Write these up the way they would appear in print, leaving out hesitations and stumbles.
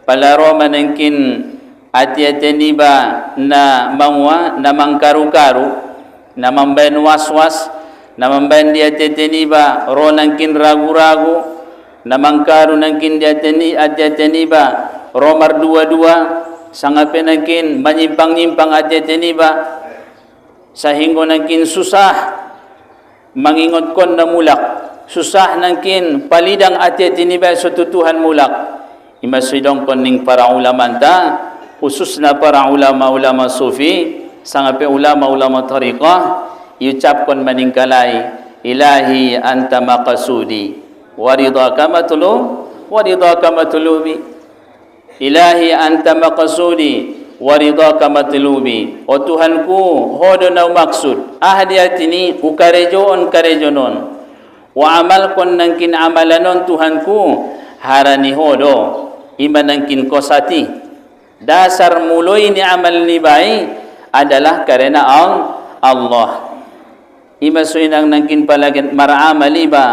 palaro manangkin ati-atiniba na mangwa na mangkaru-karu na mambayan waswas na mambayan di ati-atiniba ro nangkin ragu-ragu na mangkaru nangkin di ati-atiniba ro mardua-dua sangape nangkin manyimpang-nyimpang ati-atiniba sahingga nangkin susah mangingot kon na mulak susah nangkin palidang ati-atiniba sututuhan mulak imasidong kon ning para ulama ta khususna para ulama-ulama sufi sangape ulama-ulama tariqah iucapkan maningkalai ilahi anta maqsudi wa ridaka matlubi ilahi anta maqsudi wa ridaka matlubi o Tuhanku hodo na maksud ahdi atini ukarejoon karejonon wa amal kon nangkin amalanon Tuhanku harani hodo imanangkin kosati dasar muloi ni amal ni baik adalah karena Allah imasuinang nangkin palagan maraamali ba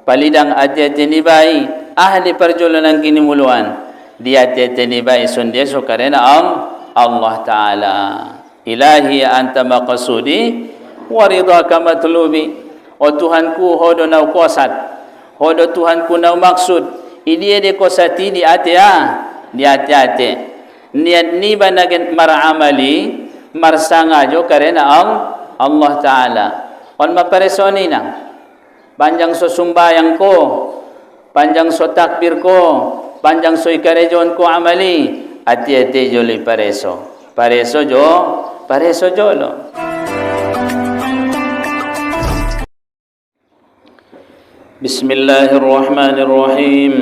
palidang ati-ati ni baik ahli perjolo nangkin muluan di ati-ati ni baik sundeso karena Allah Ta'ala ilahi anta maqsudi wa ridaka matlubi o Tuhanku hodo na kosat hodo Tuhanku na maksud ini de kosati di ati-ati niat ni ba nagin maraamali marsangajo karena Allah Ta'ala on maparesoni na panjang so sumbayang ko panjang so takbir ko panjang so ikarejon ko amali ati-ati joli pareso jolo Bismillahirrahmanirrahim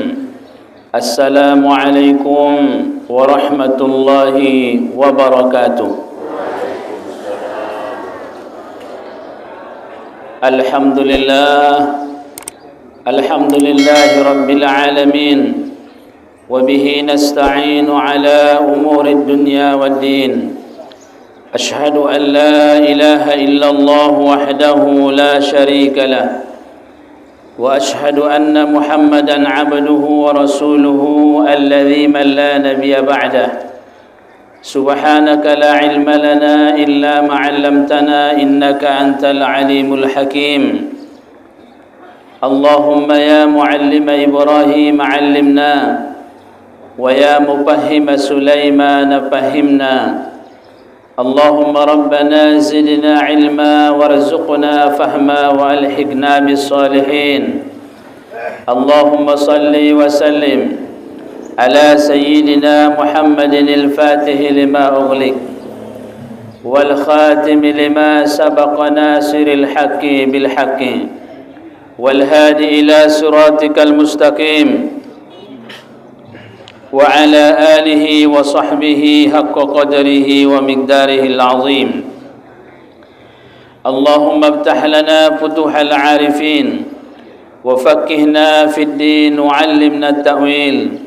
Assalamualaikum warahmatullahi wabarakatuh Alhamdulillah rabbil alamin wa bihi nasta'inu ala umuri dunya waddin ashhadu an la ilaha illallah wahdahu la sharika lah wa ashhadu anna muhammadan abduhu wa rasuluhu alladhi man la nabiyya ba'dah سبحانك لا علم لنا إلا ما علمتنا إنك أنت العليم الحكيم اللهم يا معلم إبراهيم علمنا ويا مفهم سليمان فهمنا اللهم ربنا زدنا علما وارزقنا فهما وألحقنا بالصالحين اللهم صل وسلم على سيدنا محمد الفاتح لما أغلق والخاتم لما سبق ناصر الحق بالحق والهادي إلى صراطك المستقيم وعلى آله وصحبه حق قدره ومقداره العظيم اللهم افتح لنا فتوح العارفين وفقهنا في الدين وعلمنا التأويل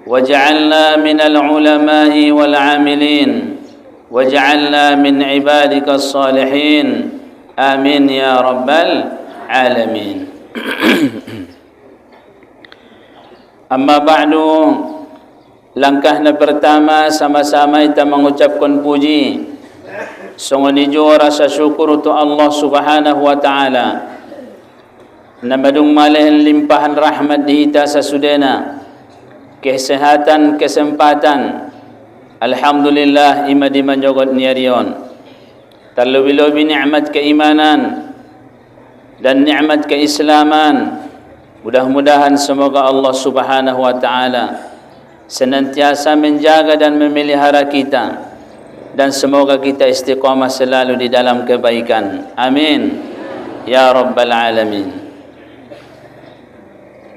وجعلنا من العلماء والعاملين وجعلنا من عبادك الصالحين آمين يا رب العالمين أما بعد langkah na pertama sama-sama kita mengucapkan puji sungguh rasa syukur untuk Allah Subhanahu wa taala na madung malahan limpahan rahmat di kita sasudena kesehatan kesempatan alhamdulillah ima di manjogot niarion terlebih-lebih nikmat keimanan dan nikmat keislaman mudah-mudahan semoga Allah Subhanahu wa taala senantiasa menjaga dan memelihara kita dan semoga kita istiqamah selalu di dalam kebaikan amin ya rabbal alamin.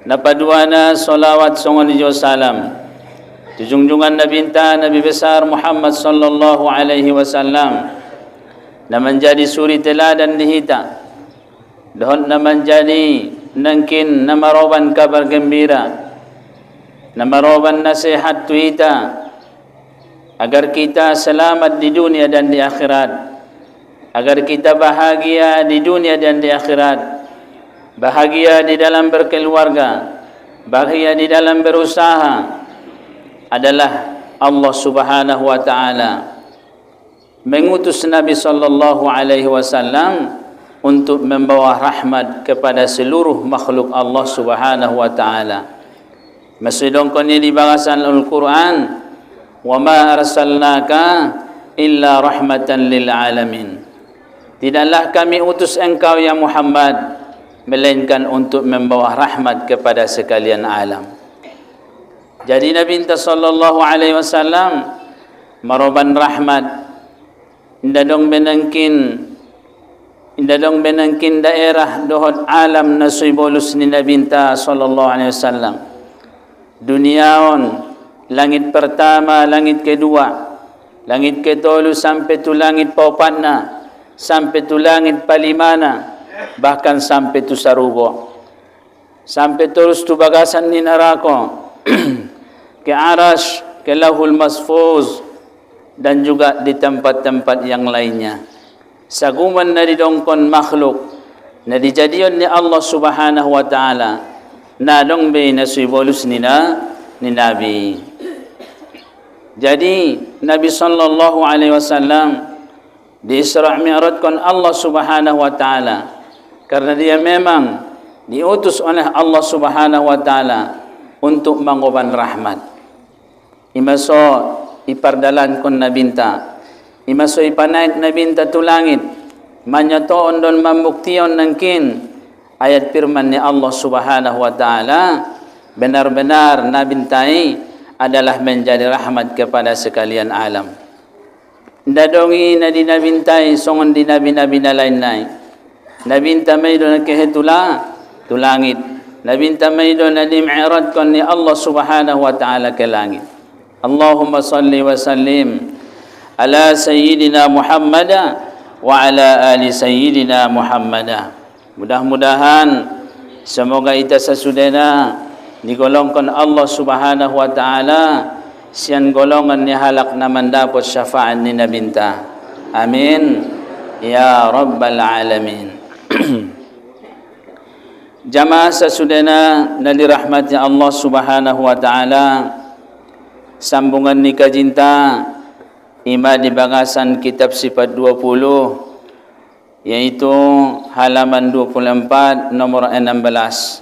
Napaduana salawat songon jo salam junjungan Nabi Nabi besar Muhammad sallallahu alaihi wasallam na menjadi suri teladan di kita dan na menjadi nangkin na maroban kabar gembira na maroban nasihat kita agar kita selamat di dunia dan di akhirat agar kita bahagia di dunia dan di akhirat bahagia di dalam berkeluarga, bahagia di dalam berusaha, adalah Allah Subhanahu wa taala mengutus Nabi sallallahu alaihi wasallam untuk membawa rahmat kepada seluruh makhluk Allah Subhanahu wa taala. Maksudnya di bahasan Al-Quran, wa ma arsalnaka illa rahmatan lil alamin. Tidaklah kami utus engkau ya Muhammad melainkan untuk membawa rahmat kepada sekalian alam. Jadi Nabi sallallahu alaihi wasallam maroban rahmat indadong benangkin daerah dohot alam nasuibolus ni Nabi sallallahu alaihi wasallam. Duniaon, langit pertama, langit kedua, langit ketolu sampai tu langit paupatna, sampai tu langit palimana, bahkan sampai tu sarubo, sampai terus tu bagasan ni neraka, ke arash, ke lahul masfuz, dan juga di tempat-tempat yang lainnya. Saguman na didongkon makhluk na dijadion ni Allah Subhanahu wa taala nadong be nasuibolus ni Nabi. Jadi Nabi sallallahu alaihi wasallam di Isra' Mi'raj kon Allah Subhanahu wa taala karena dia memang diutus oleh Allah Subhanahu wa taala untuk mengoban rahmat. Imaso ipardalan kon nabinta, imaso ipanaik nabinta tu langit, manyatoon don membuktion nangkin ayat firman ni Allah Subhanahu wa taala, benar-benar nabintai adalah menjadi rahmat kepada sekalian alam. Dadongi na dinabintai songon di nabi-nabi na lain-lain. Nabinta may do na kehetula tu langit. Nabinta may do na di mi'rad kon ni Allah Subhanahu wa taala ke langit. Allahumma salli wa sallim ala sayyidina Muhammad wa ala ali sayyidina Muhammad. Mudah-mudahan semoga kita sesudahnya digolongkan Allah Subhanahu wa taala sian golongan ni halak na mendapat syafaat ni nabinta. Amin ya rabbal alamin. Jamaah sesudahnya na dirahmati Allah Subhanahu wa taala, sambungan ni kajinta ima di bagasan kitab sifat 20 yaitu halaman 24 nomor 16.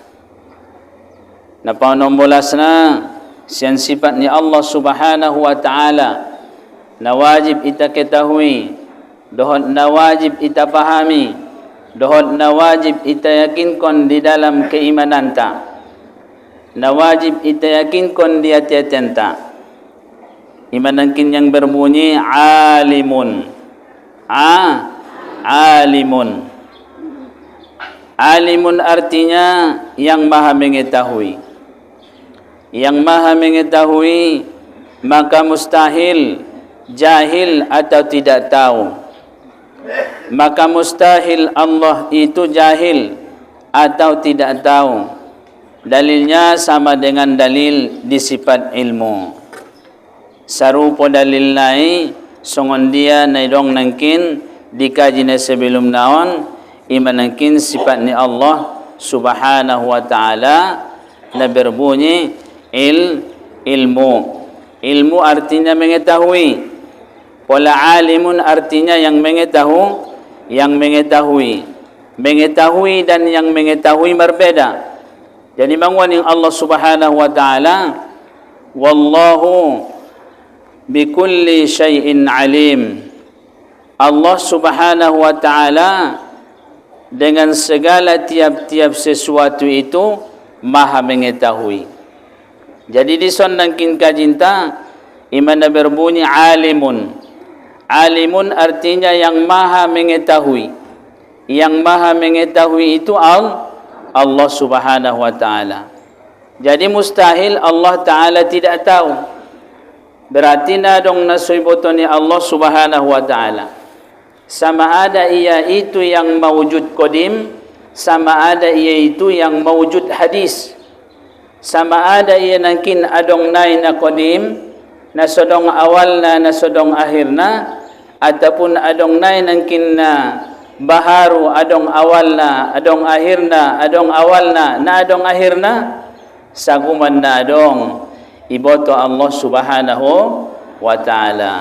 Napa nombor 16 na sian sifat ni Allah Subhanahu wa taala na wajib kita ketahui, dohot na wajib kita pahami, dohot na wajib kita yakinkan di dalam keimanan ta, na wajib kita yakinkan di hati ta. Imanangkin yang berbunyi alimun. Alimun. Alimun artinya yang maha mengetahui. Yang maha mengetahui, maka mustahil jahil atau tidak tahu. Maka mustahil Allah itu jahil atau tidak tahu. Dalilnya sama dengan dalil di sifat ilmu. Sarupo dalil lain songon dia naidong nangkin dikaji na sebelum naon imanangkin sifat ni Allah Subhanahu wa taala na berbunyi ilmu. Ilmu artinya mengetahui. Pola alimun artinya yang mengetahui. Mengetahui dan yang mengetahui berbeda. Jadi mangwan yang Allah Subhanahu wa taala, wallahu bikulli syai'in alim. Allah Subhanahu wa taala dengan segala tiap-tiap sesuatu itu maha mengetahui. Jadi disondangkin kajinta imana berbunyi alimun. Alimun artinya yang maha mengetahui. Yang maha mengetahui itu Allah Subhanahu wa taala. Jadi mustahil Allah taala tidak tahu. Berarti nadong nasuibotoni Allah Subhanahu wa taala. Sama ada ia itu yang mawujud qadim, sama ada ia itu yang mawujud hadis. Sama ada ia nangkin adong nai na qadim, na sodong awalna na sodong akhirna, ataupun adong nai nangkin na baharu adong awalna, adong akhirna, adong awalna, na adong akhirna, saguman na adong iboto Allah Subhanahu wa ta'ala.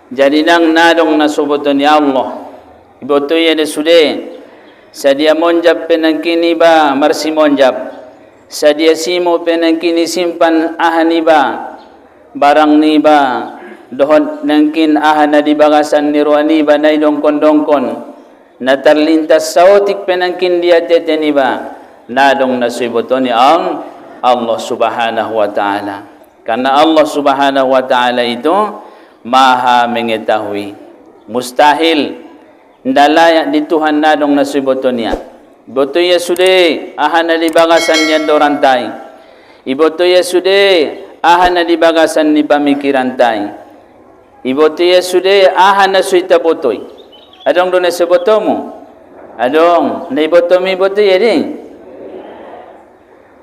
Jadi nang nadong nasubuton ya Allah iboto ya de sude sadia monjab penangkini ba marsi monjab sadia simo penangkini simpan ahani ba barang ni ba dohon nangkin ahana di bagasan nirwani ba nay dongkon na terlintas sautik penangkin dia teteni ba nadong nasubuton ya Allah Subhanahu wa ta'ala. Karena Allah Subhanahu wa ta'ala itu maha mengetahui. Mustahil ndalayak di Tuhan nadong nasibotonya. Iboto ya sude ahana di bagasan yan dorantai. Iboto ya sude ahana di bagasan ni pamikiran tai. Iboto ya sude ahana suita botoy. Adong do nasibotomu. Adong naibotomi boto ya ding.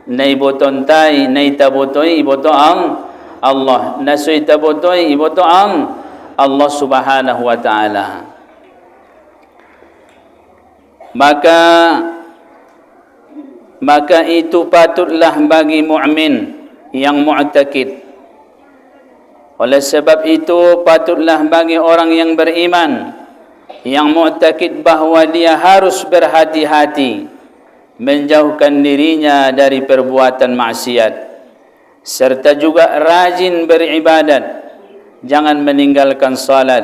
Naiboton tai naitabotoy iboto ang Allah nasuita botoy iboto ang Allah Subhanahu wa ta'ala. Maka itu patutlah bagi mu'min yang mu'takid. Oleh sebab itu patutlah bagi orang yang beriman yang mu'takid bahawa dia harus berhati-hati menjauhkan dirinya dari perbuatan maksiat serta juga rajin beribadat, jangan meninggalkan salat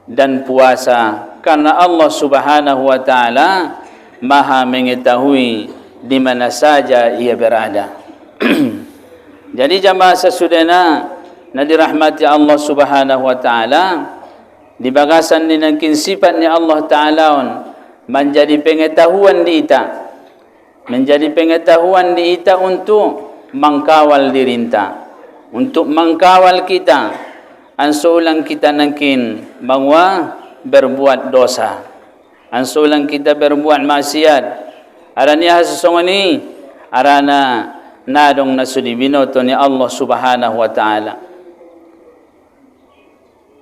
dan puasa karena Allah Subhanahu wa ta'ala maha mengetahui di mana saja ia berada. Jadi jamaah sesudahnya na dirahmati Allah Subhanahu wa ta'ala di bagasan ni nangkin sifatnya Allah ta'ala menjadi pengetahuan di ita, menjadi pengetahuan di ita untuk mengkawal dirinta, untuk mengkawal kita ansulang kita nangkin bahwa berbuat dosa, ansulang kita berbuat maksiat aranya sesungguhnya arana nadong nasudi binoto ni Allah Subhanahu wa ta'ala.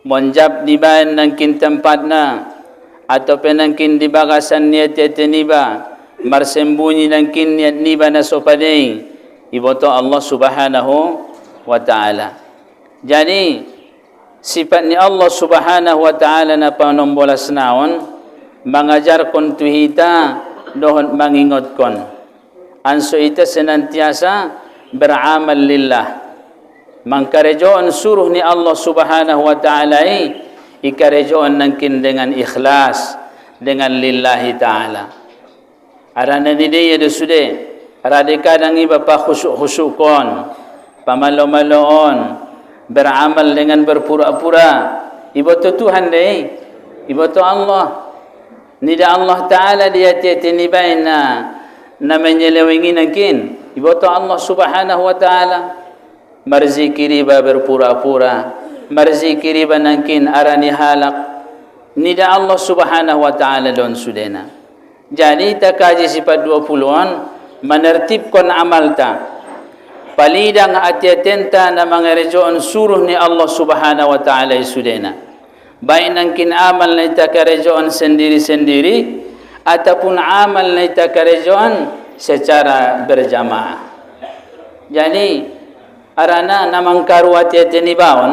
Monjab di bayan nangkin tempat na atau penangkin di bagasan niat niba marsembunyi nangkin niat niba na sopadei iboto Allah Subhanahu wa ta'ala. Jadi sifat ni Allah Subhanahu wa ta'ala na panombolas naon mengajar kon tuhita dohon mangingot kon anso ita senantiasa beramal lillah mangkarejoon suruh ni Allah Subhanahu wa ta'ala ikarejoon nangkin dengan ikhlas dengan lillahi ta'ala. Arana ni dia de sude arade kadang iba pa khusuk kon pamalo-maloon beramal dengan berpura-pura iboto Tuhan deh iboto Allah nida Allah ta'ala dia tiatini baina na menyelewengi nangkin iboto Allah Subhanahu wa ta'ala marzikiri ba berpura-pura marzikiri ba nangkin arani halak nida Allah Subhanahu wa ta'ala don sudena. Jadi takaji sifat 20-an menertibkan amal ta palidang atiatenta na mangarejoon suruh ni Allah Subhanahu wa ta'ala sudena baik nangkin amal na itakarejoon sendiri-sendiri ataupun amal na itakarejoon secara berjamaah. Jadi arana namang karuatiateni baon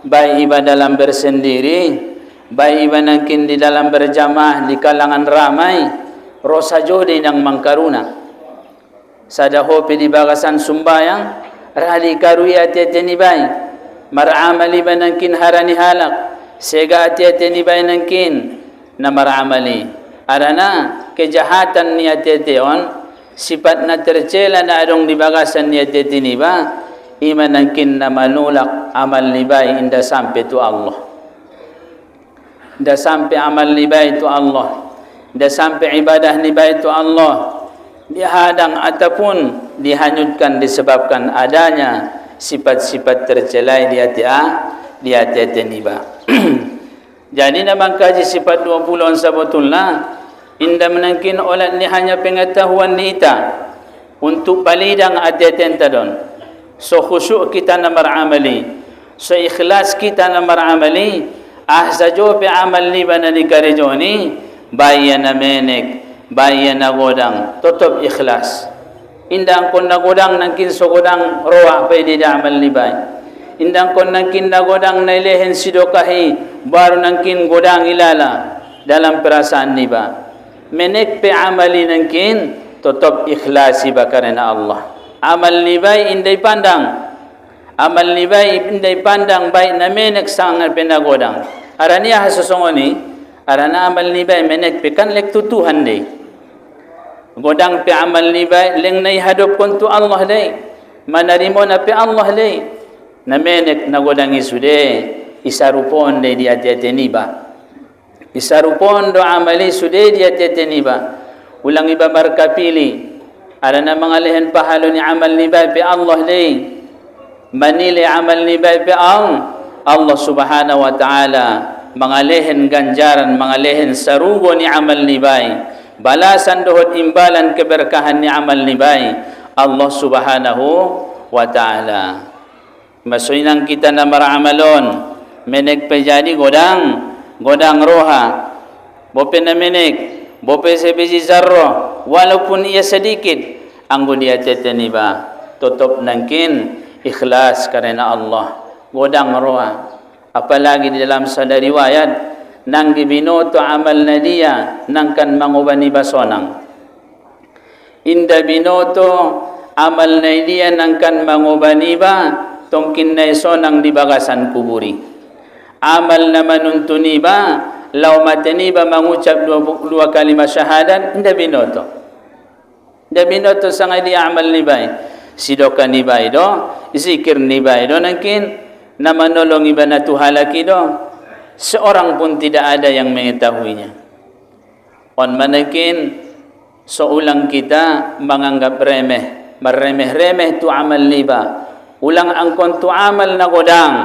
baik ibadah dalam bersendiri baik iba nangkin di dalam berjamaah di kalangan ramai rosa jodi nang mangkaruna sada hopi di bagasan sumbayang rali karuya tiateni bay maramali ba nangkin harani halak sega tiateni bay nangkin na maramali arana kejahatan ni atiateon sifat na tercela na adong di bagasan ni atiateni ba iman nangkin na manulak amal ni bay inda sampai tu Allah. Dah sampai amal libai itu Allah, dah sampai ibadah libai itu Allah dihadang ataupun dihanyutkan disebabkan adanya sifat-sifat tercelai di hati niba. Jadi namang kaji sifat 20 sabotullah inda menangkin olat ni hanya pengetahuan ni ita untuk palidang hati-hati don. So khusyuk kita na maramali, so ikhlas kita na maramali ahsajo pe amal ni bana di karejoni bayana menek bayana godang totop ikhlas indang kon nagodang nangkin sogodang roa pa di amal libay. Indang kon nangkin nagodang nailehen sidokahi baru nangkin godang ilala dalam perasaan niba. Menek pe amali nangkin tetap ikhlasi ba karena Allah. Amal libay indai pandang. Amal libay indai pandang baik na menek sangat penagodang. Arania hasosongoni arana amal libay menek pe kan lek tutuhan dei. Godang pe amal libay leng nai hadap kontu Allah dei. Manarimo na pe Allah dei. Na menek na godang isude isarupon dei di ati-ati niba. Isarupon do amali sude di ati-ati niba. Ulang iba markapili arana mangalihan pahalo ni amal libay pe Allah dei. Manili amal libay pe Allah subhanahu wa ta'ala mangalihan ganjaran, mangalihan sarugo ni amal libay. Balasan dohot imbalan keberkahan ni amal libay Allah subhanahu wa ta'ala. Masuinang kita na maramalon menek pe jadi godang roha bope na menek bope sebiji zarro walaupun ia sedikit anggo dia teteniba tetap nangkin ikhlas karena Allah godang roha. Apalagi di dalam sada riwayat nang binoto amal nadia nangkan mangubani basonang inda binoto amal nadia nangkan mangubani ba tongkin na sonang di bagasan kuburi. Amal na manuntuni ba law matani ba mangucap dua kalimat syahadat inda binoto. Inda binoto sangay di amal ni bay. Sidoka ni bay do, zikir ni bay do nangkin na manolong iba na tuhalaki do. Seorang pun tidak ada yang mengetahuinya. On manakin seulang kita menganggap remeh, meremeh-remeh tu amal ni ba. Ulang angkon tu amal na godang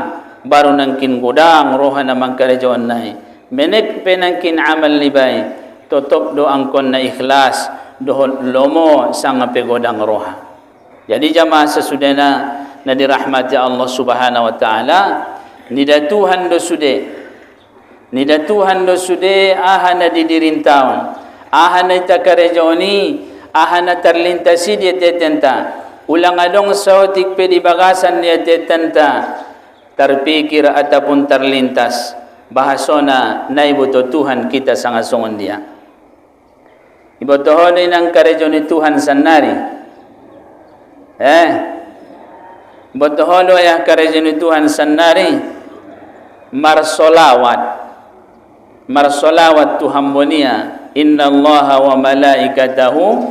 baru nangkin godang roha na mangkarajawan nai menek penangkin amal libay totop do angkon na ikhlas dohon lomo sang pe godang roha. Jadi jamaah sesudahna na dirahmati Allah subhanahu wa ta'ala nida Tuhan do sude ahana didirintaon ahana takarajoni ahana terlintasi dia tetenta. Ulang adong sautik pe di bagasan dia tetenta terpikir ataupun terlintas bahasona naibuto Tuhan kita sangat songon dia. Ibotohoni nang karejoni Tuhan sanari. Botoholo ya karejoni Tuhan sanari marsolawat Tuhan bonia innallaha wa malaikatahu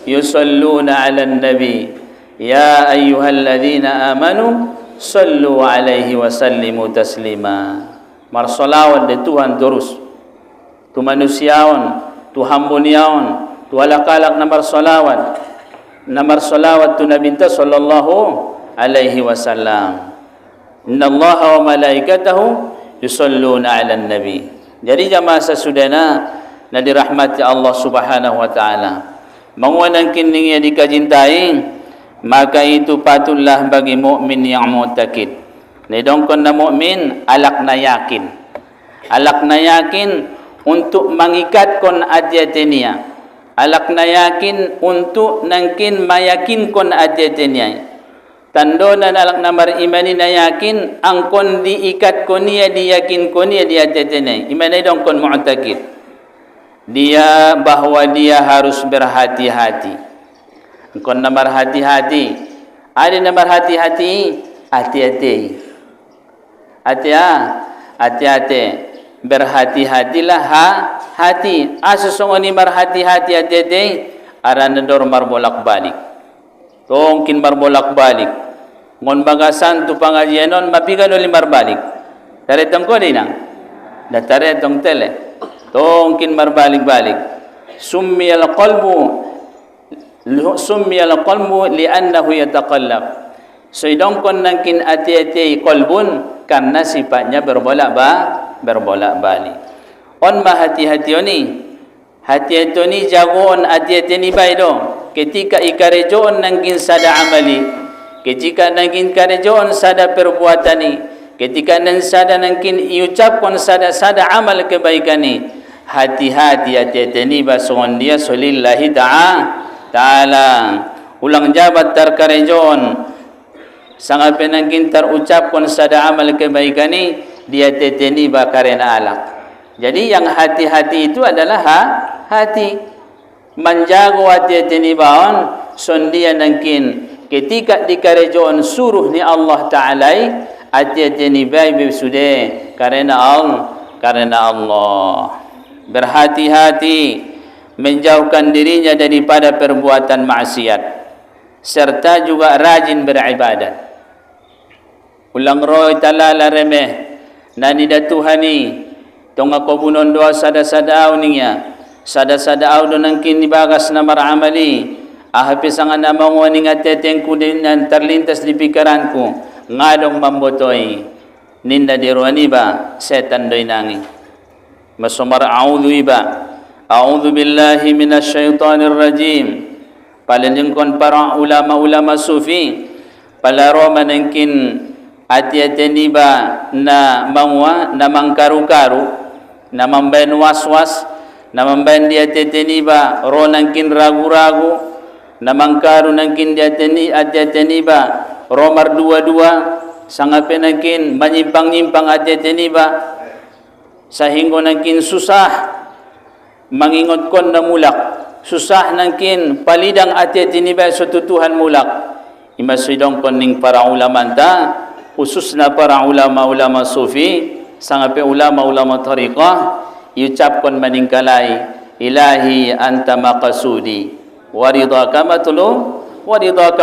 yusalluna 'alan nabi. Ya ayyuhalladzina amanu sallu alaihi wa sallimu taslima. Marsolawat de Tuhan terus. Tu manusiaon, tu hambuniaon, tu alakalak na marsolawat. Na marsolawat tu Nabi sallallahu alaihi wasallam. Innallaha wa malaikatahu yusalluna 'alan nabi. Jadi jamaah sesudahna na dirahmati Allah subhanahu wa ta'ala. Manguanang kining yang dikajintai maka itu patutlah bagi mukmin yang mu'takid. Nedongkon na mukmin alak na yakin untuk mengikatkan ati-atinya. Alak na yakin untuk nangkin mayakinkon ati-atinya. Tando na alak na marimani na yakin angkon diikat ko niya diyakin ko niya di ati-atinya. Imanay dongkon mu'takid. Dia bahwa dia harus berhati-hati. Engkau namar hati-hati, ada namar hati-hati, hati-hati, hati-hati, berhati-hatilah hati. Asusongoni mar hati-hati, hati-hati, aranador mar bolak-balik. Tongkin mar bolak-balik. Ngon bagasan tu pengajianon mapigan oli mar balik. Dari tongko dinang, datare tong tele. Tongkin mar balik-balik. Summiyal qalbu li'annahu yataqallab. So idongkon nangkin ati-ati qalbun karena sifatnya berbolak-balik. On ma hati-hati ni jagoon ati-ati ni baydo. Ketika ikarejoon nangkin sada amali, ketika nangkin karejoon sada perbuatan ni, ketika nang sada nangkin iucapkan sada amal kebaikan ni, hati-hati ati-ati ni basongon dia solillahi ta'ala ulang jabat tar karejon sangat penangkin terucapkan sada amal kebaikan ni dia teteni ba karena alak. Jadi yang hati-hati itu adalah hati. Menjago hati teteni baon sondia nangkin ketika di karejon suruh ni Allah Taala hati teteni baik sudah karena Allah. Berhati-hati menjauhkan dirinya daripada perbuatan maksiat serta juga rajin beribadat. Ulang roy talala remeh nani datuhani tonga kobunon doa sada-sada awniya sada-sada aw do nangkin ibagas na maramali ahapi sangan namang waning atetengku din terlintas di pikiranku ngadong mambotoy ninda dirwani ba setan doy nangi masumar a'udhu billahi minasyaitanir rajim. Palinjengkon para ulama-ulama sufi palaro manangkin ati-atini ba na mangwa na mangkaru-karu na mambayan was-was na mambayan di ati-atini ba ro nangkin ragu-ragu na mangkaru nangkin di ati-atini ba ro mardua-dua sangape nangkin manyimpang-nyimpang ati-atini ba sahinggo nangkin susah mangingot kon na mulak susah nangkin palidang ati-atini ba sututuhan mulak imasidong koning para ulama ta khususnya para ulama-ulama sufi sangape ulama-ulama tariqah iucapkan maningkalai ilahi anta maqsudi waridaka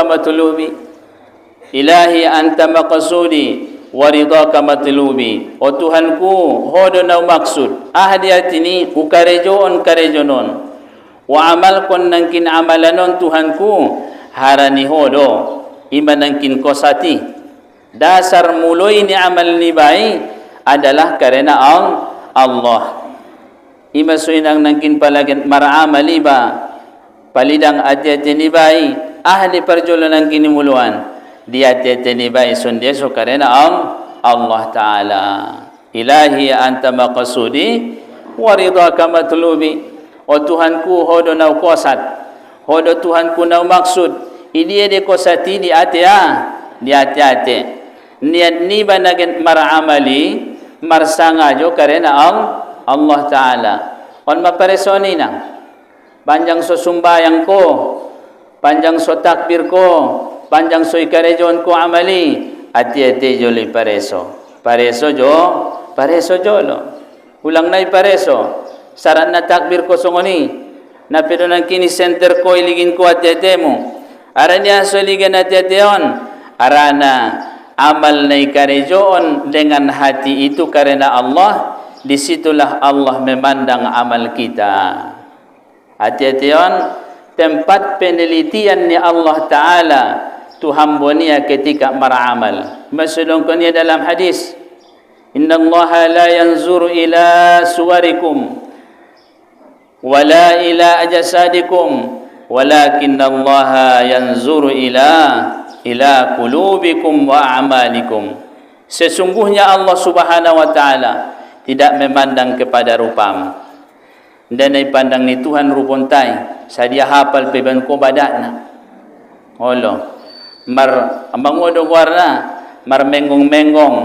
matlubi ilahi anta maqsudi waridaka matlubi o Tuhanku hodo na maksud ahdiatini ukarejoon karejonon wa amal kon nangkin amalanon Tuhanku harani hodo imanangkin kosati dasar muloi ni amal ni baik adalah karena Allah imasuinang nangkin palagan maraamali ba palidang ati-ati ni baik ahli perjolo nangkin muluan dia ati-ati ni baik sondeso karena Allah Ta'ala ilahi anta maqsudi waridaka matlubi o Tuhanku hodo na kosat hodo Tuhanku na maksud ini de kosati di ati-ati niat ni banagen maraamali marsanga jo karena Allah Ta'ala on maparesoni na panjang so sumbayang ko panjang so takbir ko panjang so ikarejon ko amali ati-ati jo li pareso jolo ulang na pareso saran na takbir ko songoni na pero nang kini center ko iligin ko ati-ati mo aranya so ligan ati-ati on arana amal na ikarejon dengan hati itu karena Allah disitulah Allah memandang amal kita hati-hati on tempat penelitian ni Allah Ta'ala Tuhan bonia ketika meramal masulungkan ia dalam hadis inna Allah la yanzuru ila suwarikum wala ila ajasadikum walakinna Allah yanzuru ila qulubikum wa a'malikum sesungguhnya Allah Subhanahu wa Ta'ala tidak memandang kepada rupamu dan pandang ni Tuhan rupontai sadia hafal peban ko badana Allah mar amangodo warna mar menggong-menggong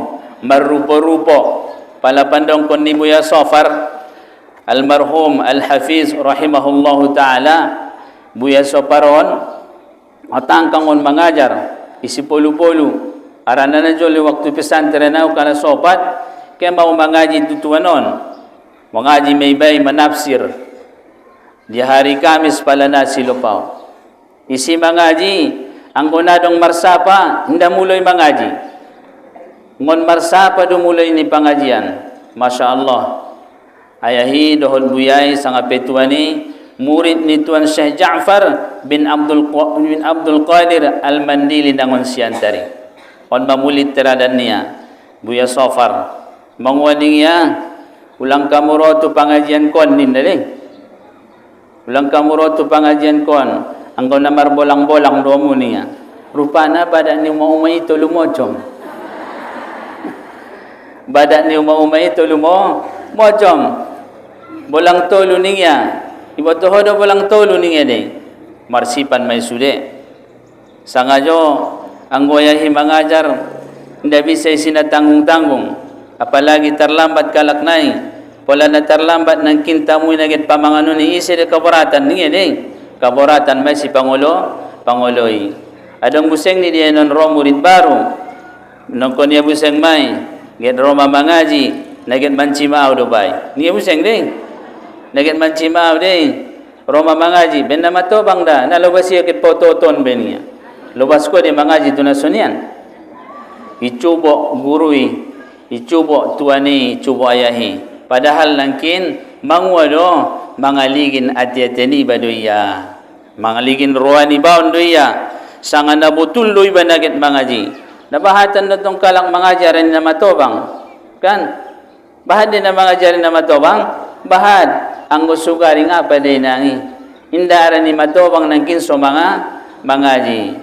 mar rupo-rupo pala pandong kon ni Buya Sofar almarhum al-Hafiz rahimahullahu Ta'ala Buya Soparon atangkang on mengajar isi polu-polu arana na jole waktu pesantren na kana sopat kaya mau mengaji tutuanon mengaji may-bay manafsir di hari Kamis pala na silopao isi mengaji ang kunadong marsapa hindi muloy mengaji ngon marsapa dumulay ni pengajian Masya Allah ayahi dohon buyay sang apetuani murid ni Tuan Syekh Ja'far bin Abdul Qadir Al-Mandili dangon siantari on mamulit teradan niya Buya Sofar mangwading ya ulang kamuroto pengajian kon nindaling ulang kamuroto pengajian kon angkau namar bolang-bolang domu niya rupana badak ni umay itu lumocom badak ni umay itu lumocom bolang tolu niya ibu tu hodo bolang tolu niya deh marsipan may sude Sangajo anggoyahi mengajar tidak bisa sinatanggung-tanggung, apalagi terlambat kalaknai. Pola na terlambat nang kintamu nagit pamangano ni isi de kaboratan ni kaboratan may si panguloi. Adong buseng ni dia non ro murid baru. Non kon dia buseng may get Roma mangaji nagit mancimao do bay. Ni buseng ding. Nagit mancimao ding. Roma mangaji ben na matobang da nalobas siya kit pototon ben niya. Lobas ko di mangaji tu na sunian. Icubo gurui, icubo tuani, icubo ayahi. Padahal nangkin mangwado mangaligin ati-atini baduya. Mangaligin roani baon duya. Sanga nabutul doy banagit mangaji. Nabahatan na tong kalang mangajaran na matobang. Kan? Bahad din na mangajaran na matobang? Bahad. Ang usugari nga pa din nangi. Indara ni matobang nangkin so mga mangaji.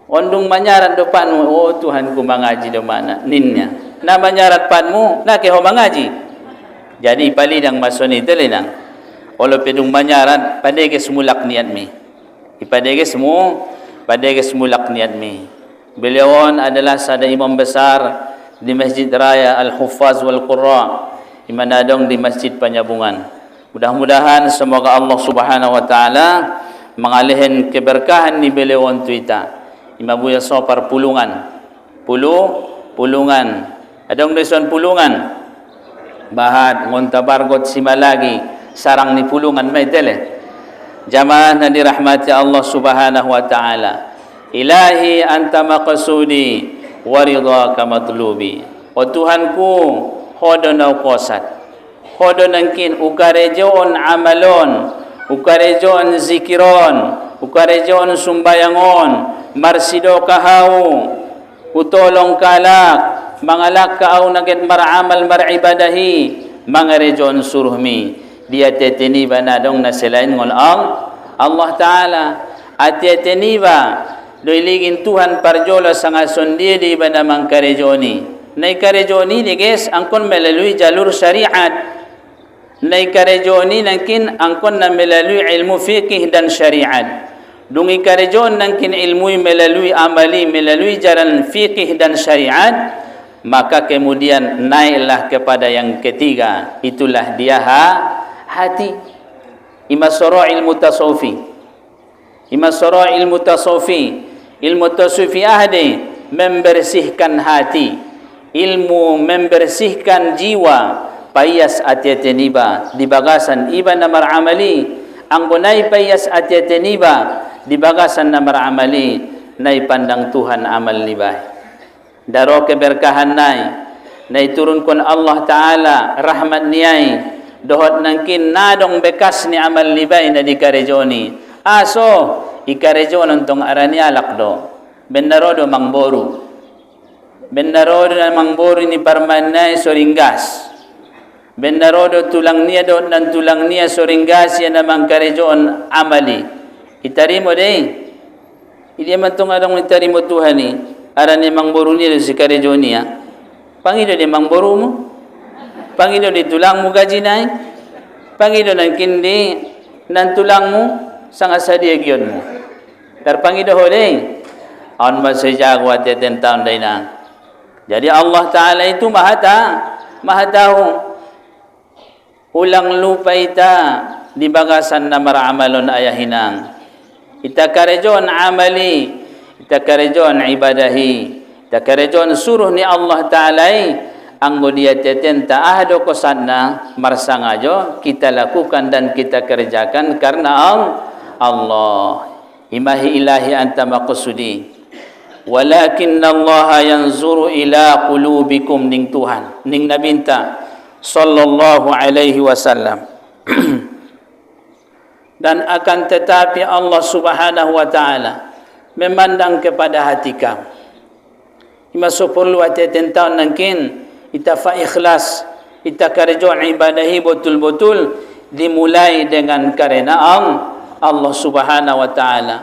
Ondung manyarat depan mo, oh Tuhan ku mangaji do mana ninnya. Na manyarat pan mo, na keho mangaji. Jadi palidang masoni telinang. Olo pedung manyarat padeges mulak niat mi. Ipadeges mu padeges mulak niat mi. Beliau adalah sada imam besar di Masjid Raya Al-Huffaz wal Qurra, imanadong di Masjid Panyabungan. Mudah-mudahan semoga Allah Subhanahu wa taala mengalihin keberkahan ni beliau tuita. Imabuya sopar pulungan. Pulungan. Adong deson pulungan. Bahad muntabargot simalagi sarang ni pulungan may tele. Jamaah na dirahmati Allah Subhanahu wa taala. Ilahi anta maqsudi wa ridhaka matlubi. O Tuhanku, hodo na kosat. Hodo nangkin ukarejon amalon, ukarejon zikiron, ukarejon sumbayangon, marsido kahau, utolong kalak, mangalak kau nagit maramal maribadahi, mangarejon suruhmi. Dia teteniba na dong na selain ngol Allah Ta'ala. At teteniba doiligin Tuhan parjola sanga sondili ba namang karejoni. Nay karejoni diges angkon melalui jalur syariat. Nay karejoni nangkin angkon na melalui ilmu fikih dan syariat. Dungi karejon nangkin ilmu melalui amali, melalui jalan fikih dan syariat. Maka kemudian naiklah kepada yang ketiga, itulah dia hati. Imasara'il mutasawfi. Imasara'il mutasawfi. Ilmu tasawfi ahdi membersihkan hati. Ilmu membersihkan jiwa. Payas atiateniba di bagasan iba namar amali. Ang bunay payas atiateniba di bagasan namar amali. Nai pandang Tuhan amal libay. Daro keberkahan nai turun kon Allah Ta'ala rahmat niyai dohot nangkin nadong bekas ni amal libay na di karejoni aso ikarejon untong arani alak do bendarodo mangboru na mangboru ni parmanay soringgas bendarodo tulang niya do nan tulang niya soringgas yan namang karejon amali itarimo dey hindi man itong adong itarimo Tuhan ni arani mangboru ni si karejoni ya. Pangido di mangboru mo. Pangido di tulang mo gaji nai. Pangido nang kindi nan tulang mo sanga sadia giyon mo. Dar pangido hole. On masaya gwa teten taon day na. Jadi Allah Ta'ala itu maha tahu. Ulang lupa ita di bagasan na maramalon ayahinang. Ita karejon amali. Ita karejon ibadahi, ita karejon suruh ni Allah Ta'ala anggo dia tetenta ahdo kosanna marsangajo kita lakukan dan kita kerjakan karena Allah. Imahi ilahi anta maqsudi. Walakinna Allah yanzuru ila qulubikum ning Tuhan, ning nabinta sallallahu alaihi wasallam. Dan akan tetapi Allah Subhanahu wa Ta'ala memandang kepada hati kamu. Ima perlu hati tentang nangkin ita fa ikhlas, ita karjo ibadahi betul-betul dimulai dengan karena Allah Subhanahu wa Ta'ala.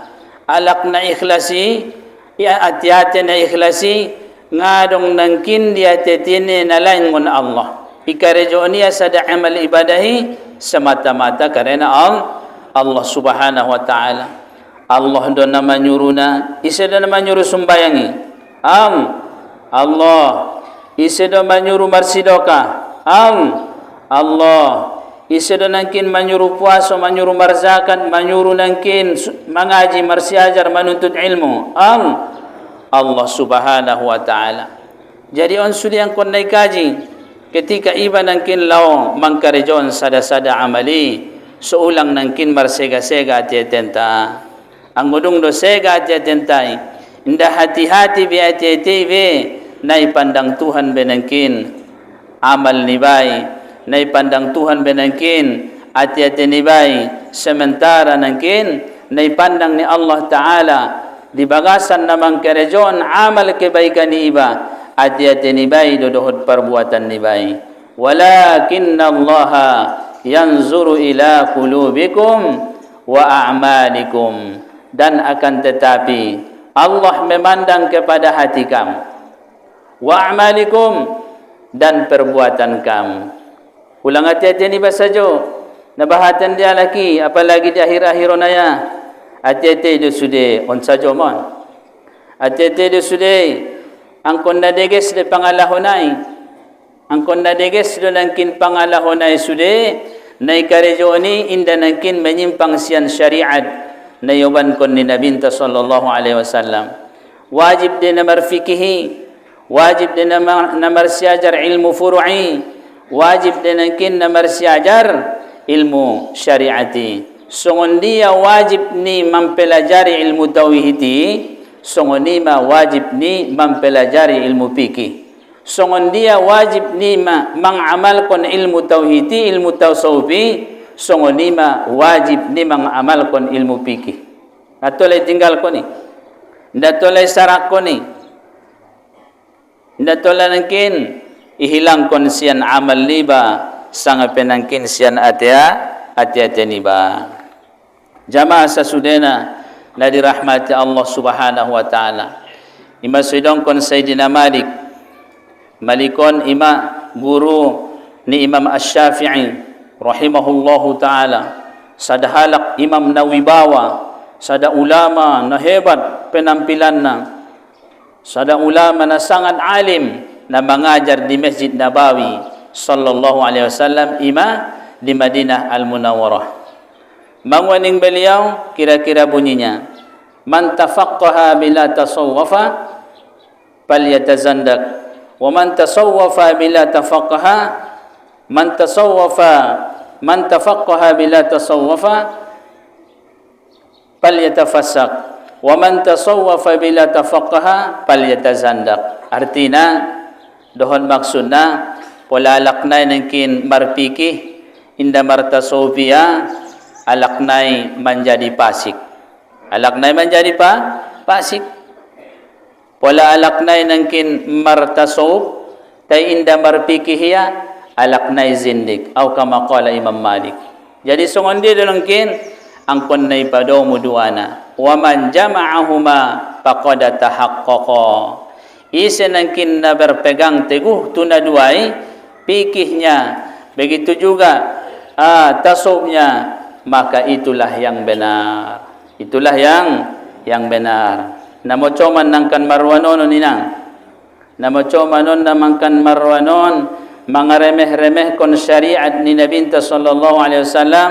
Alak na ikhlasi, ya hati-hati na ikhlasi ngadong nangkin dia tetine na lain ngon Allah. Ikarjo niya sada amal ibadahi semata-mata karena Allah Subhanahu wa Ta'ala. Allah do nama nyuruna ise do nama nyuruh sumbayangi Allah ise do manyuruh marsidoka Allah ise do nangkin manyuruh puasa manyuruh marzakat manyuruh nangkin mengaji marsiajar menuntut ilmu Allah subhanahu wa ta'ala. Jadi on sudi yang kon naik kaji ketika iba nangkin lao mangkarejon sada-sada amali seulang nangkin marsega-sega ati-atenta angudung do sega ati-atentai indah hati-hati bi ati-ati be nai pandang Tuhan benangkin amal ni bai nai pandang Tuhan benangkin ati-ati ni bai sementara nangkin nai pandang ni Allah Ta'ala di bagasan namang kerejon amal kebaikan ni iba ati-ati ni bai dodohot perbuatan ni bai walakinna Allah yanzuru ila qulubikum wa a'malikum dan akan tetapi Allah memandang kepada hati kamu wa a'malikum dan perbuatan kamu. Ulang hati-hati ni basajo nabahatan dia lagi apalagi di akhir-akhir onaya hati-hati dia sudah on sajo mon hati-hati dia sudah angkon na deges de pangalahonai angkon na deges do nangkin pangalahonai sudah nai karejo ni inda nangkin menyimpang sian syariat na yoban kon ni Nabi sallallahu alaihi wasallam wajib de namar fikihi wajib de namar siajar ilmu furu'i wajib de nangkin namar siajar ilmu syariati songon dia wajib ni mempelajari ilmu tauhidi songon ni ma wajib ni mempelajari ilmu fikih songon dia wajib ni mengamalkan ilmu tauhidi ilmu tasawufi songon ni ma wajib ni mengamalkan ilmu fikih atolai tinggal ko ni ndatolai sarak ko ni ndatolai nangkin ihilang kon sian amal liba sangat penangkin sian ati-ati ni ba jamaah sasudena na dirahmati Allah subhanahu wa ta'ala ima sidong kon Sayyidina Malik malikon ima guru ni Imam Asy-Syafi'i rahimahullahu ta'ala sadahalak imam na wibawa sada ulama na hebat penampilan na sada ulama na sangat alim na mengajar di Masjid Nabawi sallallahu alaihi wasallam ima di Madinah Al-Munawwarah mangwaning beliau kira-kira bunyinya man tafaqqaha bila tasawwafa falyatazandak wa man tasawwafa bila tafaqqaha man tafaqqaha bila tasawwafa falyatafassaq wa man tasawwafa bila tafaqqaha falyatazandak artinya dohon maksudna pola alaknay nangkin marpikih inda martasawfiya alaknay menjadi pasik alaknay menjadi pasik pola alaknay nangkin martasawf tay inda marpikihya alaknay zindik atau kama qala Imam Malik jadi songon dia nangkin angkon nay padaw muduana wa man jama'ahuma faqad tahaqqaqa ise nangkin na berpegang teguh tuna duai pikihnya begitu juga tasawufnya maka itulah yang benar itulah yang benar namo coman nangkan marwanon ninang namo comanon namangkan marwanon mangaremeh-remeh kon syariat ni Nabi sallallahu alaihi wasallam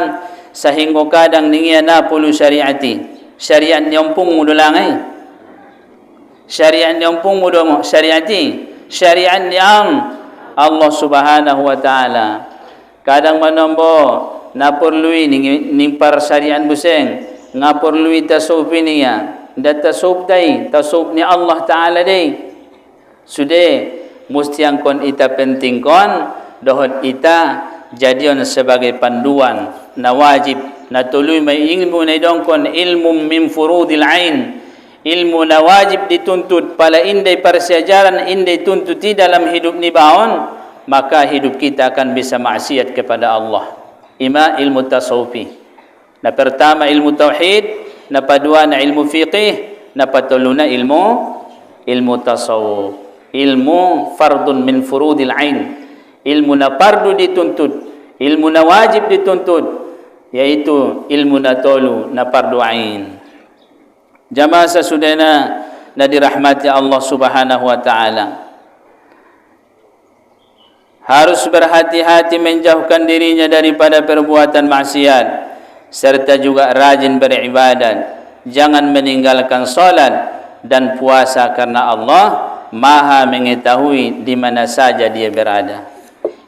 sehingga kadang ningia na pulu syariati syariat nyompung mudulangai syariat nyompung mudomo syariati syariat yang Allah subhanahu wa ta'ala kadang manombo napurlui nimpar syariat buseng ngapurlui tasawuf niya dan tasawuf day tasawuf ni Allah ta'ala day sudah musti yang kon ita penting kon dohot ita jadion sebagai panduan na wajib na tuluy may ilmu na dongkon ilmu min furudil ain ilmu na wajib dituntut pala inday persiajaran inday tuntuti dalam hidup ni baon maka hidup kita akan bisa maksiat kepada Allah ima ilmu tasawufi na pertama ilmu tauhid na padua na ilmu fiqih na patuluna ilmu tasawuf ilmu fardun min furudil ain ilmu na fardu dituntut ilmu na wajib dituntut yaitu ilmu na tolu na fardu ain Jamaah sesudahnya na dirahmati Allah Subhanahu wa taala, harus berhati-hati menjauhkan dirinya daripada perbuatan maksiat serta juga rajin beribadat. Jangan meninggalkan salat dan puasa karena Allah Maha mengetahui di mana saja dia berada.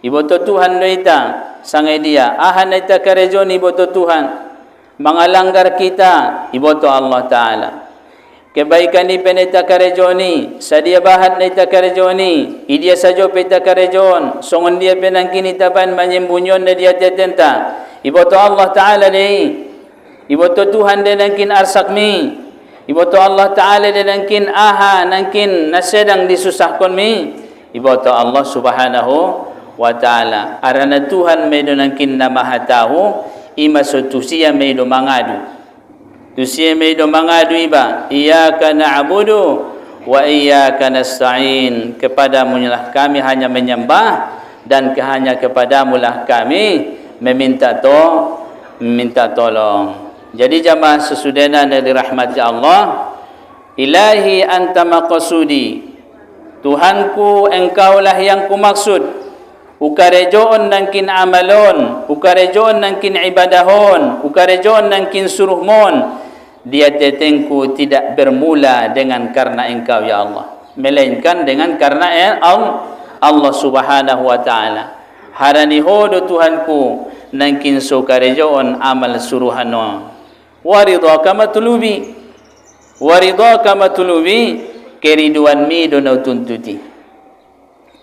Iboto Tuhan doita sangai dia ahan ita karejoni iboto Tuhan mengalanggar kita iboto Allah taala. Kebaikan ni peneta karejoni sadia bahat nita karejoni idia sajo peta karejon songon dia penangkini tapan manyembunyon na dia tetenta iboto Allah taala dei. Iboto Tuhan dia nangkin arsak mi. Iboto Allah Ta'ala dia nangkin aha nangkin nasedang disusahkan mi. Iboto Allah Subhanahu wa Ta'ala. Arana Tuhan medo nangkin na maha tahu. Ima so tusia medo mangadu. Tusia medo mangadu iba. Iyaka na'budu wa iyaka nasta'in. Kepadamu lah kami hanya menyembah. Dan hanya kepadamu lah kami meminta tolong. Jadi jamaah sesudahnya dari rahmat Allah, ilahi anta maqsudi, Tuhanku engkaulah yang kumaksud. Ukarejoon nangkin amalon, ukarejoon nangkin ibadahon, ukarejoon nangkin suruhmon. Dia tetengku tidak bermula dengan karena engkau ya Allah, melainkan dengan karena Allah Subhanahu wa taala. Harani hodo Tuhanku nangkin sukarejoon amal suruhanon. Waridhaka matlubi, waridhaka matlubi, keriduan mi do na tuntuti,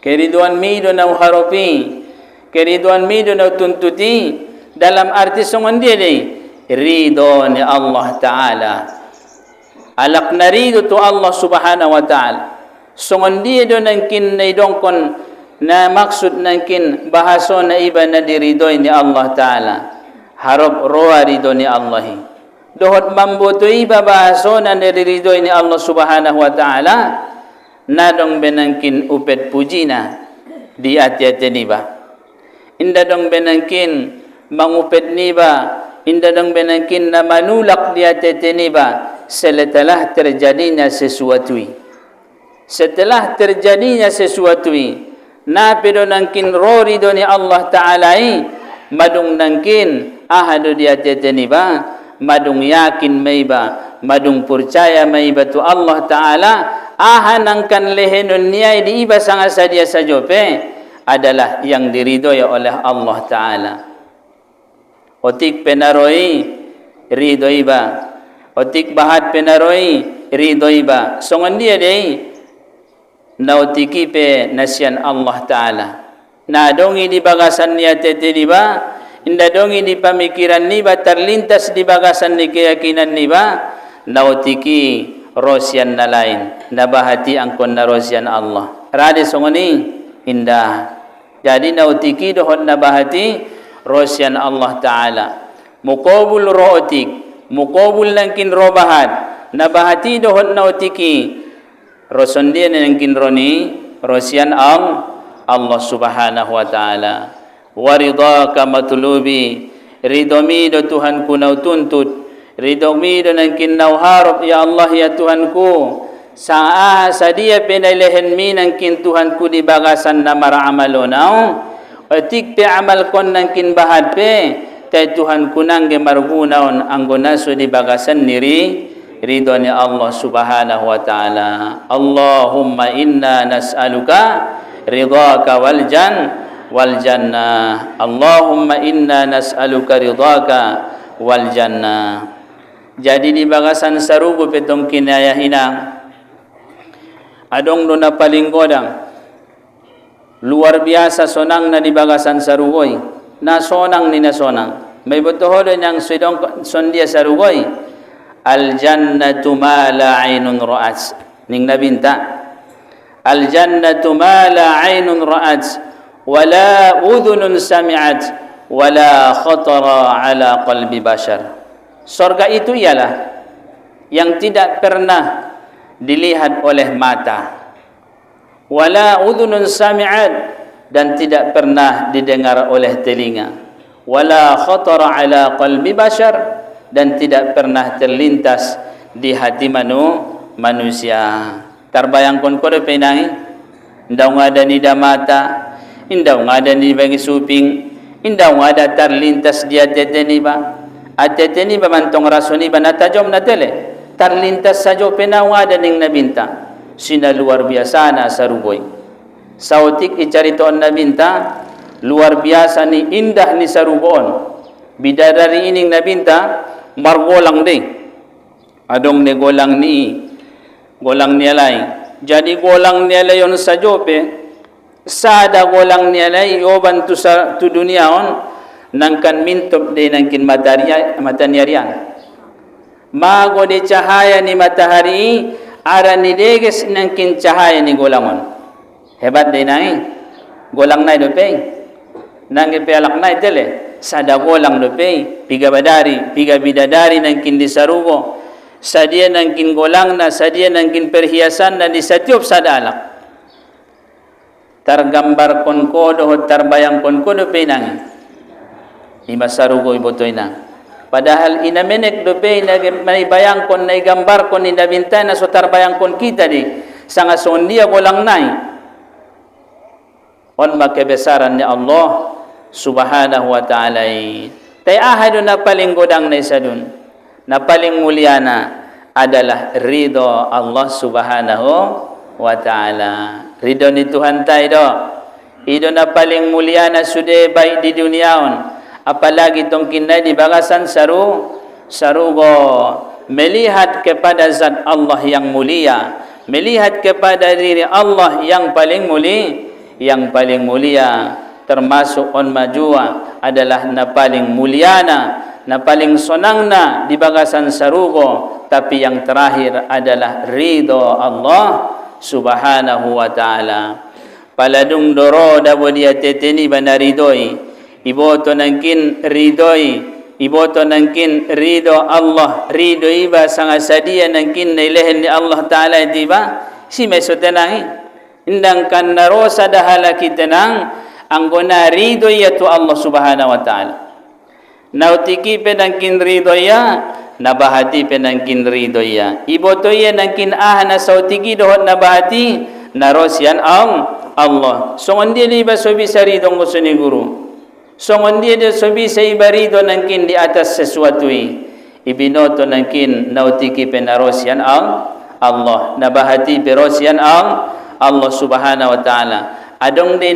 keriduan mi do na haropi, keriduan mi do na tuntuti dalam arti songon dia deh ridho ni Allah Taala, alak na ridho tu Allah Subhanahu wa Taala, songon dia do nangkin na idongkon na maksud nangkin bahaso na iba na diridho ni Allah Taala, harap roa ridho ni Allahi. Dohot mamboto iba bahaso na nirido ini Allah Subhanahu wa taala nadong benangkin upet pujina di ati-ati niba. Inda dong benangkin mangupet niba, inda dong benangkin na manulak di ati-ati niba setelah terjadinya sesuatu. Setelah terjadinya sesuatu, na pedo nangkin rorido ni Allah taala madung nangkin ahado di ati-ati niba. Madung yakin maiba, madung percaya maiba tu Allah Ta'ala, ahanangkan lehenun niai di iba sangat sadia sajope adalah yang diridhoi oleh Allah Ta'ala. Otik penaroi ridho iba, otik bahat penaroi ridho iba. Songon dia dei nautiki pe nasian Allah Ta'ala. Na dongi di bagasan niya tete diba, inda dongi di pemikiran niba terlintas di bagasan di keyakinan niba nautiki rosian na lain nabahati angkon na rosian Allah rade songoni indah. Jadi nautiki dohot nabahati rosian Allah Ta'ala mukobul ro'otik mukobul nangkin robahat nabahati dohot nautiki roson dia nangkin roni rosian Allah Subhanahu wa Ta'ala. Waridhaka matlubi, ridho mi do Tuhanku nau tuntut, ridho mi do nangkin nau harap ya Allah ya Tuhanku. Sadia penilehen mi nangkin Tuhanku di bagasan na maramalonau, otik pe amal kon nangkin bahad pe, tay Tuhanku nangge margunaon anggonaso di bagasan niri ridho ni Allah Subhanahu wa Ta'ala. Allahumma inna nas'aluka ridhaka wal jannah. Allahumma inna nas'aluka ridhaka wal jannah. Jadi di bagasan sarugo petong kinaya hinang adong do na paling godang luar biasa sonang na di bagasan sarugoy na sonang ni na sonang may botohodo yang sidong sondia sarugoy al jannatu ma la ainun ra'at ning nabinta al jannatu ma la ainun ra'at wala udhunun sami'at wala khatara ala qalbi bashar. Surga itu ialah yang tidak pernah dilihat oleh mata, wala udhunun sami'at dan tidak pernah didengar oleh telinga, wala khatara ala qalbi bashar dan tidak pernah terlintas di hati manusia. Terbayang kon ko penangi, indaw nga ada ni damata, indaw nga ada ni bagi suping, indaw nga ada terlintas dia teteni ba, ateteni ba mantong rasoni ba natajom na tele, terlintas sajo penaw nga ada ning nabinta, sina luar biasa na saruboy. Sautik icaritoon nabinta, luar biasa ni indah ni saruboon. Bidadari ining nabinta, margolang deh. Adong ni golang nialay. Jadi golang nialay yon sa jope, sada golang nialay yoban tu dunia on, nangkan mintop de nangkin matanyarian. Mago de cahaya ni matahari, ara ni deges nangkin cahaya ni golangon. Hebat de nai, golang nai dope, nangi pelak nai tele. Sada golang dope, piga bidadari nangkin di sarugo, sadia nangkin golang na, sadia nangkin perhiasan na di setiap sadalak. Tergambar kon kodo, terbayang kon kodo pe nangi. Ima sarugo ibotoy na. Padahal inamenek dope, may bayang kon, nay gambar kon, inabintay na so terbayang kon kita di, sanga sondia golang nai. On makebesaran ni Allah Subhanahu wa ta'ala. Tay ahado na paling godang na isa dun, na paling mulia na adalah ridho Allah Subhanahu wa ta'ala. Ridho ni Tuhan tayo, ito na paling mulia na sude baik di duniaon, apalagi tong kinay di bagasan sarugo, melihat kepada zat Allah yang mulia, melihat kepada diri Allah yang paling mulia, termasuk on majua adalah na paling muliana, na paling sonang na di bagasan sarugo, tapi yang terakhir adalah ridho Allah Subhanahu wa ta'ala. Paladung doro dabo dia teteni bana ridhoi, iboto nangkin ridhoi, iboto nangkin ridho Allah, ridho iba sanga sadia nangkin nailehen ni Allah ta'ala itiba, si meso tenangi, indang kan narosa dahala kitenang, anggona ridho ya tu Allah Subhanahu wa ta'ala. Nautiki penangkin ridho ya, nabahati penangkin ridho ya. Iboto ya nangkin na sautiki dohot nabahati, narosian Allah. Songon dia ni baso bisa ridho ngusuni guru. Songon dia so bisa iba ridho nangkin di atas sesuatu ibinoto nangkin nautiki penarosian Allah. Nabahati perosian Allah Subhanahu wa ta'ala. Adong de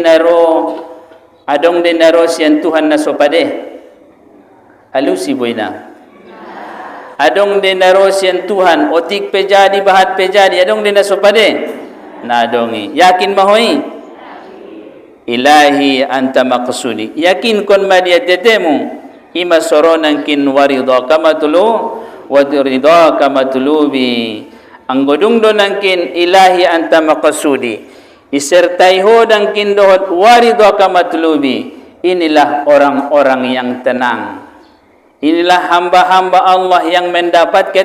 naro sian Tuhan na sopade alusi boina. Adong de naro sian Tuhan otik pejadi bahat pejadi, adong de na sopade na adongi. Yakin mahoi? Ilahi anta maqsudi. Yakin kon madia tetemu ima soronan kin waridha kama tulu wa ridha kama tulubi. Anggodung do nangkin ilahi anta maqsudi. Isertai hodang kindohot waridha kamatlubi. Inilah orang-orang yang tenang. Inilah hamba-hamba Allah yang mendapat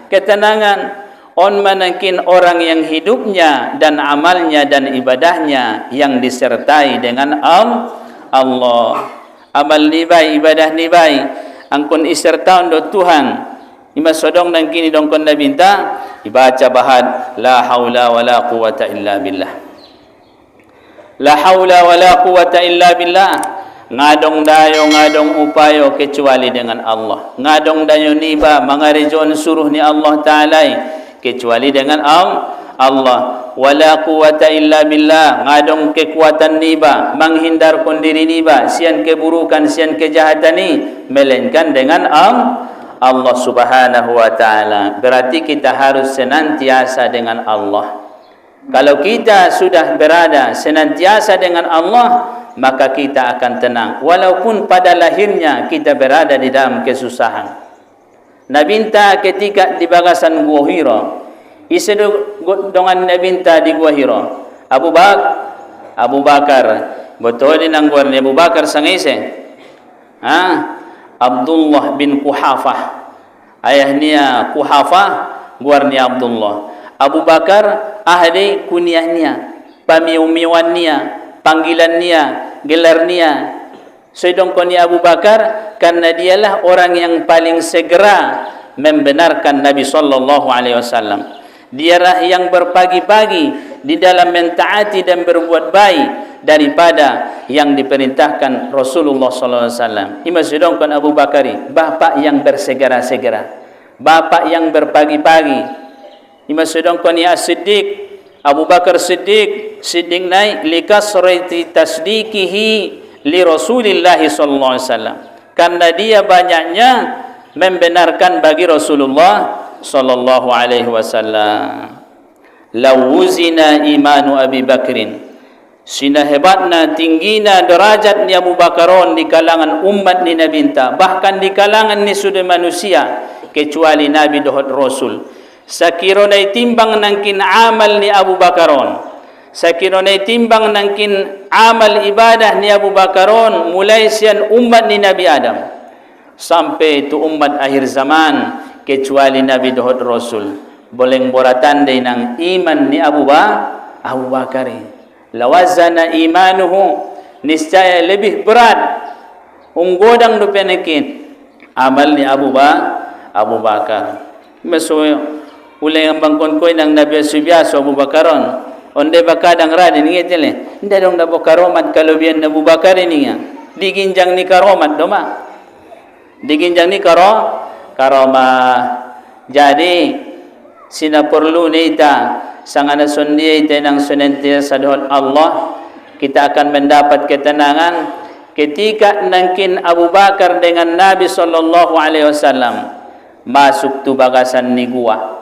ketenangan. On manangkin orang yang hidupnya dan amalnya dan ibadahnya yang disertai dengan Allah. Amal ni baik, ibadah ni baik. Angkon isertaun do Tuhan. Ima sodong nangkini dongkon na binta, ibaca bahad la haula wala quwata illa billah. La haula wala quwata illa billah. Ngadong dayo, ngadong upayo kecuali dengan Allah. Ngadong dayo niba mangarejon suruh ni Allah Ta'ala kecuali dengan Allah. Wala quwata illa billah. Ngadong kekuatan niba menghindar diri niba sian keburukan, sian kejahatan ni melainkan dengan Allah Subhanahu wa ta'ala. Berarti kita harus senantiasa dengan Allah. Kalau kita sudah berada senantiasa dengan Allah, maka kita akan tenang. Walaupun pada lahirnya kita berada di dalam kesusahan. Nabinta ketika di bagasan Gua Hira, isedu dengan nabinta di Gua Hira, Abu Bakar, betul di nangguar ni Abu Bakar sangise. Abdullah bin Quhafah, ayahnya Quhafah, guarnya Abdullah. Abu Bakar ahli kunyahnya, pamiumiwannya, panggilannya, gelarnya. Sedangkan Abu Bakar karena dialah orang yang paling segera membenarkan Nabi sallallahu alaihi wasallam. Dialah yang berpagi-pagi di dalam mentaati dan berbuat baik daripada yang diperintahkan Rasulullah sallallahu alaihi wasallam. Ima sedangkan Abu Bakar, bapa yang bersegera-segera, bapa yang berpagi-pagi. Ima sedangkan ya Siddiq, Abu Bakar Siddiq naik likasrati tasdiqihi li Rasulillah sallallahu alaihi wasallam, karena dia banyaknya membenarkan bagi Rasulullah sallallahu alaihi wasallam. Lawuzina imanu Abi Bakrin, sina hebatna tingginya derajat ni Abu Bakaron di kalangan umat ni Nabi ta, bahkan di kalangan ni sudah manusia kecuali Nabi dohot Rasul. Sakirona timbang nangkin amal ni Abu Bakaron, sakirona timbang nangkin amal ibadah ni Abu Bakaron, mulai sian umat ni Nabi Adam sampai tu umat akhir zaman kecuali Nabi dohot Rasul. Boleh boratan day nang iman ni Abu Bakar. Lawazana imanuhu, niscaya lebih berat unggodang do penekin amal ni Abu Bakar. Maksudnya ulay ang bangkon koy ng Nabi Subiaso Abu Bakaron, onde bakadang radin ngetele, hindi dong Abu Karomat kalubian Abu Bakar ini nga, diginjang ni karomat doma, diginjang ni karomah. Jadi sinaperlu nita sangana sundi ita ng sunentiasa doon Allah, kita akan mendapat ketenangan ketika nangkin Abu Bakar dengan Nabi sallallahu alaihi wasallam masuk tu bagasan ni gua.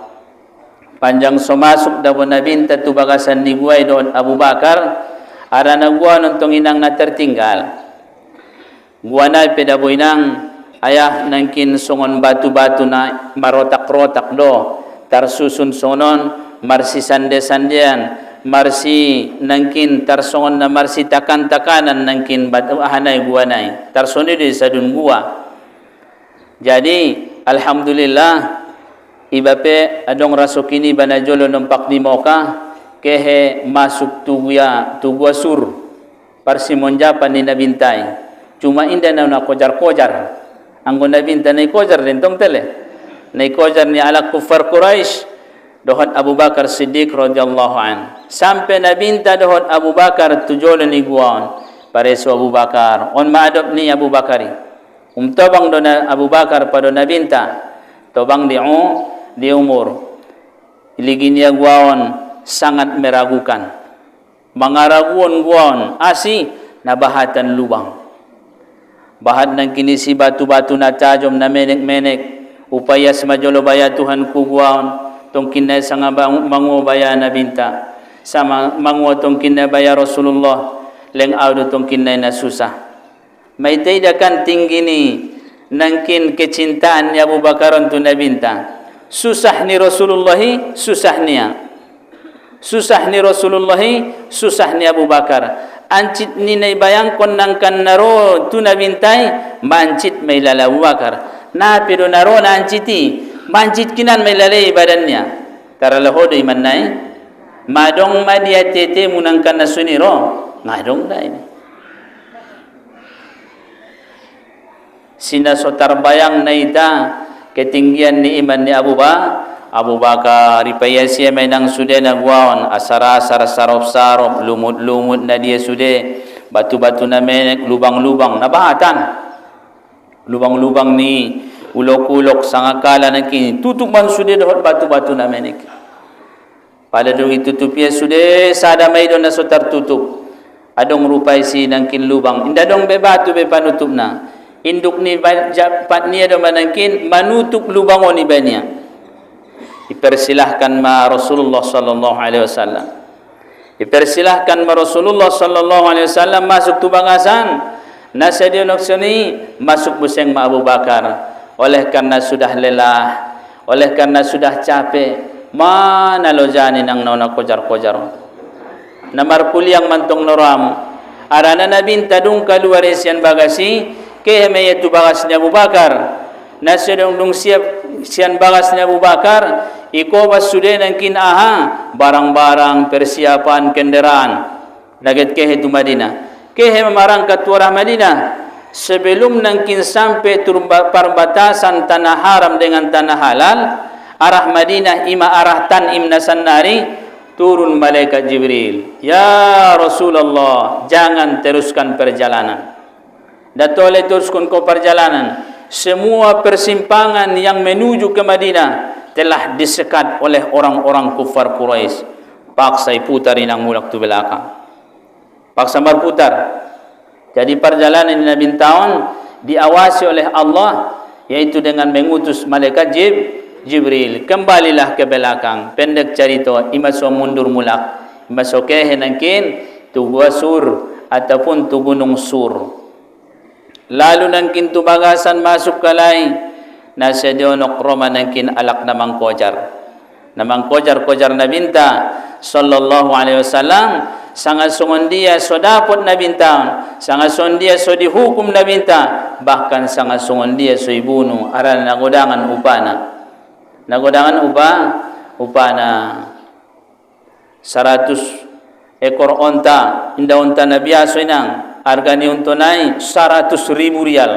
Panjang so masuk daw Nabi tu bagasan ni gua doon Abu Bakar, ara na gua nontong inang na tertinggal. Gua na pedaboy nang ayah nangkin songon batu-batu na marotak-rotak do, tarsusun sonon marsi sande-sandean, marsi nangkin tarsongon na marsi takan-takanan nangkin batu ahanay gua na tarsoni di sadun gua. Jadi alhamdulillah ibape adong rasokini banajolo nompak di moka kehe masuk tugua sur parsimonjapan ni nabintay, cuma inda na kojar-kojar anggo nabinta na kojar lentong tele na kojar ni ala kufar Quraisy dohon Abu Bakar Siddiq radhiyallahu an, sampai nabinta dohon Abu Bakar tujolo ni guaon pareso Abu Bakar on maadop ni Abu Bakari tobang do na Abu Bakar pada nabinta tobang di umur iligin niya guaon sangat meragukan, mangaraguan guaon asi nabahatan lubang, bahat ng kinisi batu-batu na tajom na menek-menek upaya semajolo baya Tuhan ku guaon tong kinay sa nga manguo baya na binta sama manguo tong kinay baya Rasulullah leng audo tong kinay na susah. May taydakan tinggi ni nangkin kecintaan ni Abu Bakaron tu nabinta, susah ni Rasulullah, susah ni Rasulullah, susah ni Abu Bakar. Ancit ni naibayangkon nangkan naro tu nabintay, mancit may lala Abu Bakar. Na pero naro na anciti, mancit kinan may lalay badannya. Taralaho do iman nay, madong madiatete munangkan na suniro, ngadong na ini. Sinasotar bayang na ita ketinggian ni iman ni Abu Bakar ipayasi may nang sude na guaon asara-asar sarop-sarop lumut-lumut na dia sude batu-batu na menek lubang-lubang nabahatan lubang-lubang ni ulok-ulok sangakala na kini tutup man sude dohot batu-batu na menek pada dong itutupia sude sada may do na sotar tutup adong rupay si nangkin lubang inda dong be batu be panutup na induk ni japat niya do manangkin manutup lubangon ni banya. Dipersilahkan ma Rasulullah sallallahu alaihi wasallam. Dipersilahkan ma Rasulullah sallallahu alaihi wasallam masuk tu bangasan. Nasa dia noksoni masuk buseng ma Abu Bakar. Oleh karena sudah lelah, oleh karena sudah capek, mana lojani nang nona kojar-kojar. Namar puliang mantong noram. Arana Nabi tadung keluar isian bagasi keheme tu bagas ni Abu Bakar nasidong dung sian bagas ni Abu Bakar iko basude nangkin aha barang-barang persiapan kendaraan naget kehe tu Madinah kehe marang ke tuarah Madinah sebelum nangkin sampai perbatasan tanah haram dengan tanah halal, arah Madinah ima arah Tan'im Nasannari, turun malaikat Jibril. Ya Rasulullah, jangan teruskan perjalanan. Datole teruskan kau perjalanan. Semua persimpangan yang menuju ke Madinah telah disekat oleh orang-orang kufar Quraisy. Paksa putarin ang mulak tu belakang. Paksa berputar. Jadi perjalanan Nabi tahun diawasi oleh Allah, yaitu dengan mengutus malaikat Jibril. Kembalilah ke belakang. Pendek cerita, imaso mundur mulak. Imaso kehenangkin tu gua Sur ataupun tu gunung Sur. Lalu nangkin tu bagasan masuk ke lain. Nasa dionok Roma nangkin alak namang kojar. Namang kojar Nabinta sallallahu alaihi wasallam. Sangat songon dia so dapat Nabinta. Sangat songon dia so dihukum Nabinta. Bahkan sangat songon dia so ibunuh. Aran nagodangan upana. Nagodangan upana 100 ekor onta. Indah onta na biasa inang. Harga ni untuk naik 100.000 rial.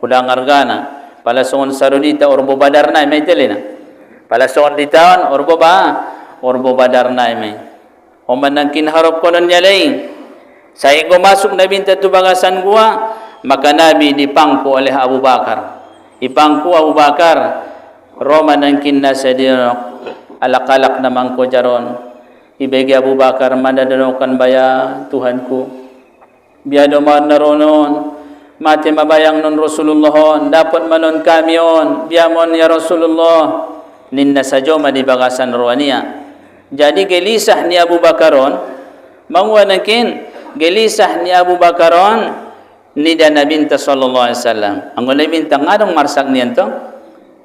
Udang hargana. Pala songon sarudita orbo badar naik may telena. Pala songon ditawan orbo badar naik may. Oman nangkin harap konon niya lain. Saya ko masuk Nabi tu bagasan gua, maka Nabi dipangku oleh Abu Bakar. Ipangku Abu Bakar. Roma nangkin nasa dia alak-alak namang ko jaron. Ibagi Abu Bakar madadanokan baya Tuhanku. Biado man naronon mati mabayang non Rasulullah dapat manon kami on biamon ya Rasulullah ninna sajoma di bagasan ruania. Jadi gelisah ni Abu Bakaron mangwanakin gelisah ni Abu Bakaron ni dan Nabi sallallahu alaihi wasallam. Anggon Nabi ngadong marsak niento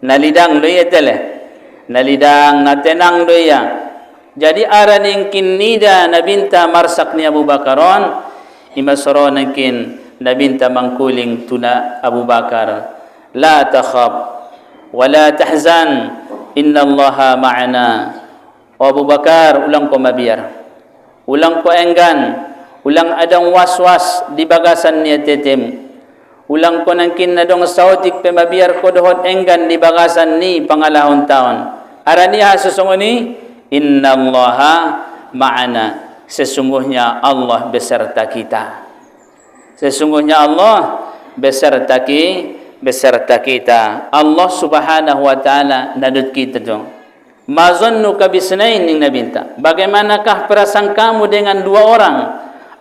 nalidang doya tele. Nalidang natenang doya. Jadi aran ingkin nida nabinta marsak ni Abu Bakaron imasoro nangkin nabinta mangkuling tuna Abu Bakar. La takhab wa la tahzan innallaha ma'ana. O Abu Bakar, ulang ko mabiyar. Ulang ko enggan. Ulang adang waswas di bagasan niya tetem. Ulang ko nangkin na dong sautik pe mabiyar ko dohot enggan di bagasan ni pangalahon taon. Aran niya susungoni ni innallaha ma'ana. Sesungguhnya Allah beserta kita. Sesungguhnya Allah beserta kita. Allah subhanahu wa ta'ala nadut kita dong. Mazannuka bisnain ning nabinta. Bagaimanakah perasaan kamu dengan dua orang?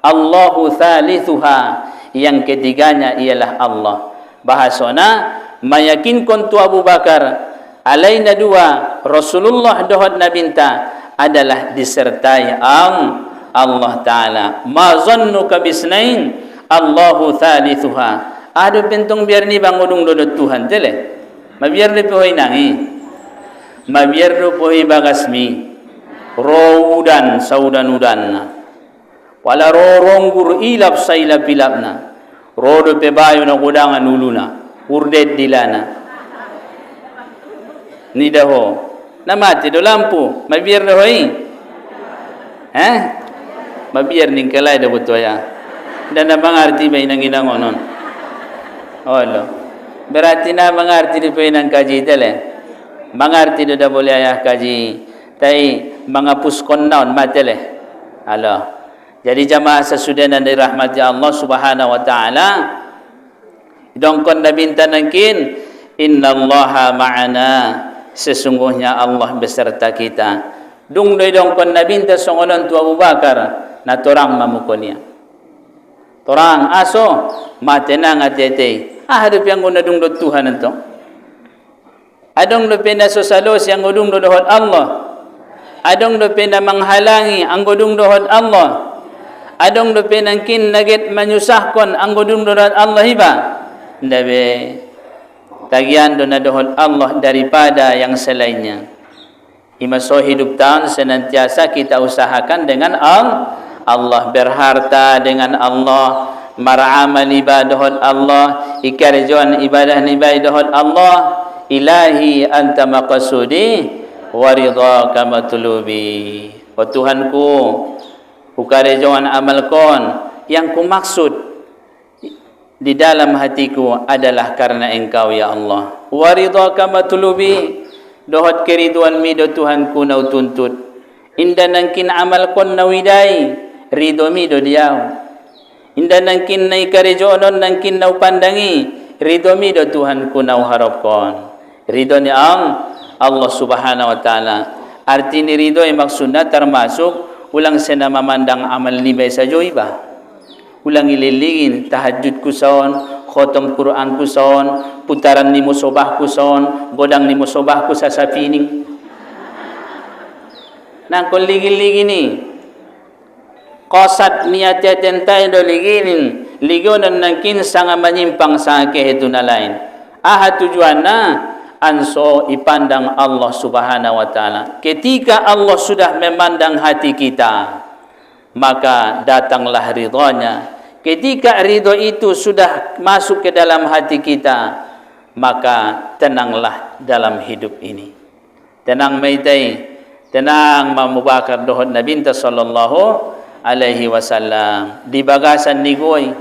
Allahu thalithuha. Yang ketiganya ialah Allah. Bahasana mayakinkan tu Abu Bakar alaina dua Rasulullah dohot nabinta adalah disertai Allah Ta'ala. Ma zannuka bisnain Allahu thalithuha. Adu pentong biar ni bangudung dodot Tuhan tele. Mabiar ni pohoy nangi. Mabiar ni pohoy bagasmi. Roudan saudan-udan na. Wala roronggur ilap sa ilap-ilap na. Rodo pe bayo na kudangan uluna. Urdet dilana. Ni daho namati do lampu mabiar do hoy mabiar ning kalay do butoya dan mangarti bay nang inangonon olo berarti na mangarti di pay nang kaji tele mangarti do da boleh ayah kaji tai mga puskon naon matele alo. Jadi jamaah sasudanan dari rahmati Allah subhanahu wa ta'ala dongkon nabinta nangkin innallaha ma'ana. Sesungguhnya Allah beserta kita. Dung doy dong kon nabinta songonon tu Abu Bakar na torang mamukonia. Torang aso matenang atete. Hadap yang guna dung do Tuhan ento. Adong do pena sosalos yang godung do dohot Allah. Adong do pena menghalangi ang godung dohot Allah. Adong do pena kin naget menyusahkon ang godung dohot Allah hiba. Ndabe tagian do nadohon Allah daripada yang selainnya. Imaso hidup tahun senantiasa kita usahakan dengan Allah, berharta dengan Allah, maramal ibadah Allah, ikarjuan ibadah ibadah Allah. Ilahi anta maqsudi wa ridhaka matlubi. O Tuhanku, ukarjuan amalkon yang ku maksud di dalam hatiku adalah karena Engkau ya Allah. Wa ridhaka matlubi, dohot keriduan mi do Tuhanku nau tuntut. Inda nangkin amal kon nawidai, ridho mi do diau. Inda nangkin nai karejonon nangkin nau pandangi, ridho mi do Tuhanku nau harapkon. Ridho ni Allah subhanahu wa ta'ala. Arti ni ridho yang maksudnya termasuk ulang sena memandang amal libay sa joiba. Ulang ililingin tahajud ku saon, khotom Quran ku saon, putaran ni musobah ku saon, godang ni musobah ku sa sapining. Nang kon ligin-ligin ni qasad niatnya tentai do liginin, ligonan nangkin sanga menyimpang sa kehetu na lain. Aha tujuanna anso ipandang Allah subhanahu wa ta'ala. Ketika Allah sudah memandang hati kita, maka datanglah ridhonya. Ketika ridho itu sudah masuk ke dalam hati kita, maka tenanglah dalam hidup ini. Tenang maitai, tenang mamubakar dohon Nabi sallallahu alaihi wasallam. Di bagasan ni goy,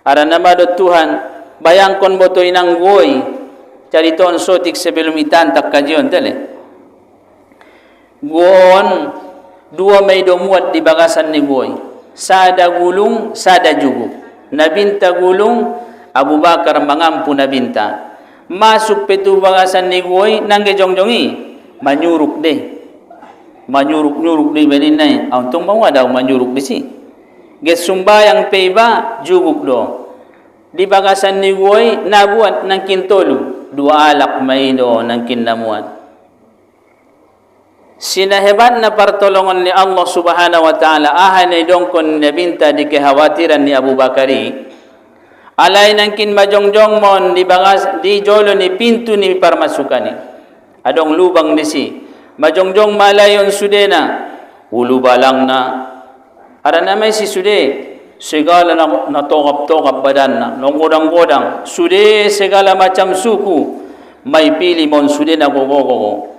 ara nama do Tuhan, bayangkon boto inang goy, cariton sotik sebelum itantak kajian tele. Gon dua may do muat di bagasan ni goy. Sada gulung, sada juguk. Nabinta gulung, Abu Bakar mengampu nabinta. Masuk petu bagasan ni goy, nangge jongjongi, manyuruk deh. Manyuruk-nyuruk di beninay. Untung mau ada manyuruk di si. Get sumbayang peba, juguk do. Di bagasan ni goy, nabuat ng kintolu. Dua alak may do ng kinamuat. Sinahebat na pertolongan ni Allah subhanahu wa ta'ala ahanay dongkon nabinta di kekhawatiran ni Abu Bakari. Alay nangkin majongjong mon di jolo ni pintu ni parmasukani. Adong lubang ni si. Majongjong malayon sudena. Ulu balang na. Ara namay si sude. Segala na tokap-tokap badan na. Nonggodang-godang. Sude segala macam suku. May pili mon sude na gogogogo.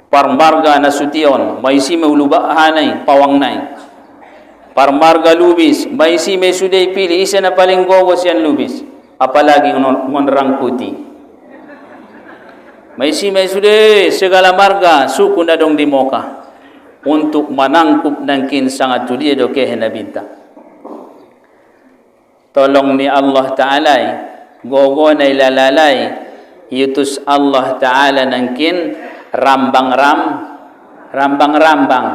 Parmarga na sution, may si may ulubahanay, pawangnay. Parmarga lubis, may si may suday pili, isa na paling gogos yan lubis. Apalagi ngonrang puti. May si may suday, segala marga, suku na dong dimoka. Untuk manangkup ng kinsang at tuliya do kehe nabinta. Tolong ni Allah Ta'ala, gogo na ilalalay, yutus Allah Ta'ala ng kin, rambang-rambang.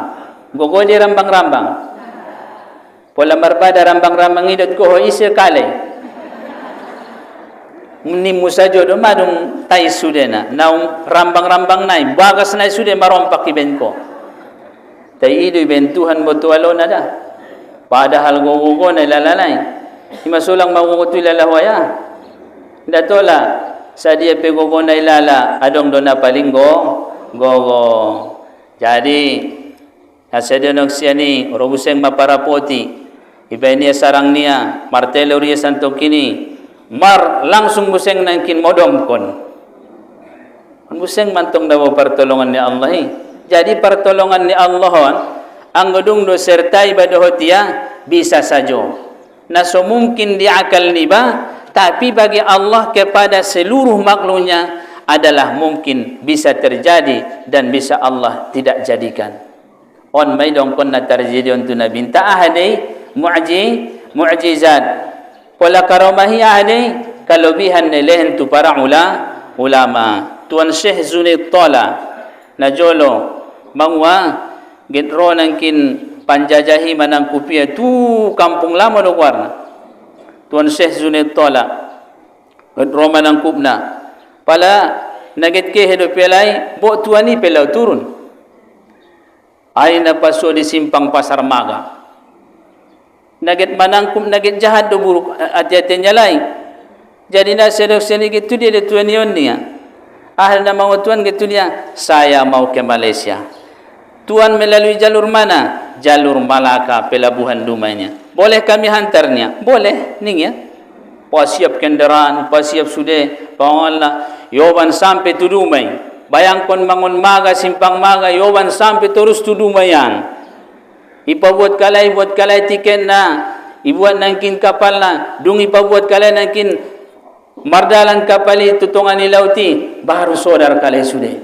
Gogo di rambang-rambang. Pola marbada rambang-rambang idot ko ho isir kalay. Ni musa jodo madung tay sudena. Naum rambang-rambang nai. Bagas nai sude marompak iben ko. Tay ido iben Tuhan botualo na da. Padahal gogo na ilalay. Imasulang magugutu ilalawaya. Datola. Sa dia pegogo na ilala. Adong do na palinggo. Gogo. Jadi asada nok siya ni robuseng maparapoti. Iba niya sarang niya martelo riya santo kini. Mar langsung buseng nangkin modom kon. Buseng mantong daw pertolongan ni Allah. Jadi pertolongan ni Allah ang godung do sertai badohotia bisa saja. Naso mungkin di akal niba, tapi bagi Allah kepada seluruh makhluknya adalah mungkin bisa terjadi dan bisa Allah tidak jadikan. On may dongkon na terjadi untuk Nabi ahadai mu'jizat. Pola karomahi ahadai kalobihan nilehen tu para ulama. Tuan Syekh Zunid Tola najolo mangwa gitro nangkin panjajahi manang kupia tu kampung lama no warna. Tuan Syekh Zunid Tola gitro manang kupna. Pala nagit ke hidup pelai bo tuani pelau turun ay napaso di simpang pasar maga nagit manangkum nagit jahat do buruk ati-ati nyalai jadi na sedok sedikit tu dia de tuani on niya ahal na mau tuan gitu dia saya mau ke Malaysia tuan melalui jalur mana jalur Malaka pelabuhan Dumainya boleh kami hantarnya boleh ning ya pasiap kendaraan pasiap sudah pangalna yoban sampai tu Dumai bayangkon bangun maga simpang maga yoban sampai terus tu Dumayan ipa buat kalai tiket na ibuat nangkin kapal na, dungi pabuat kalian nangkin mardalan kapali tutungan ni lauti, baru sodar kalian sudah.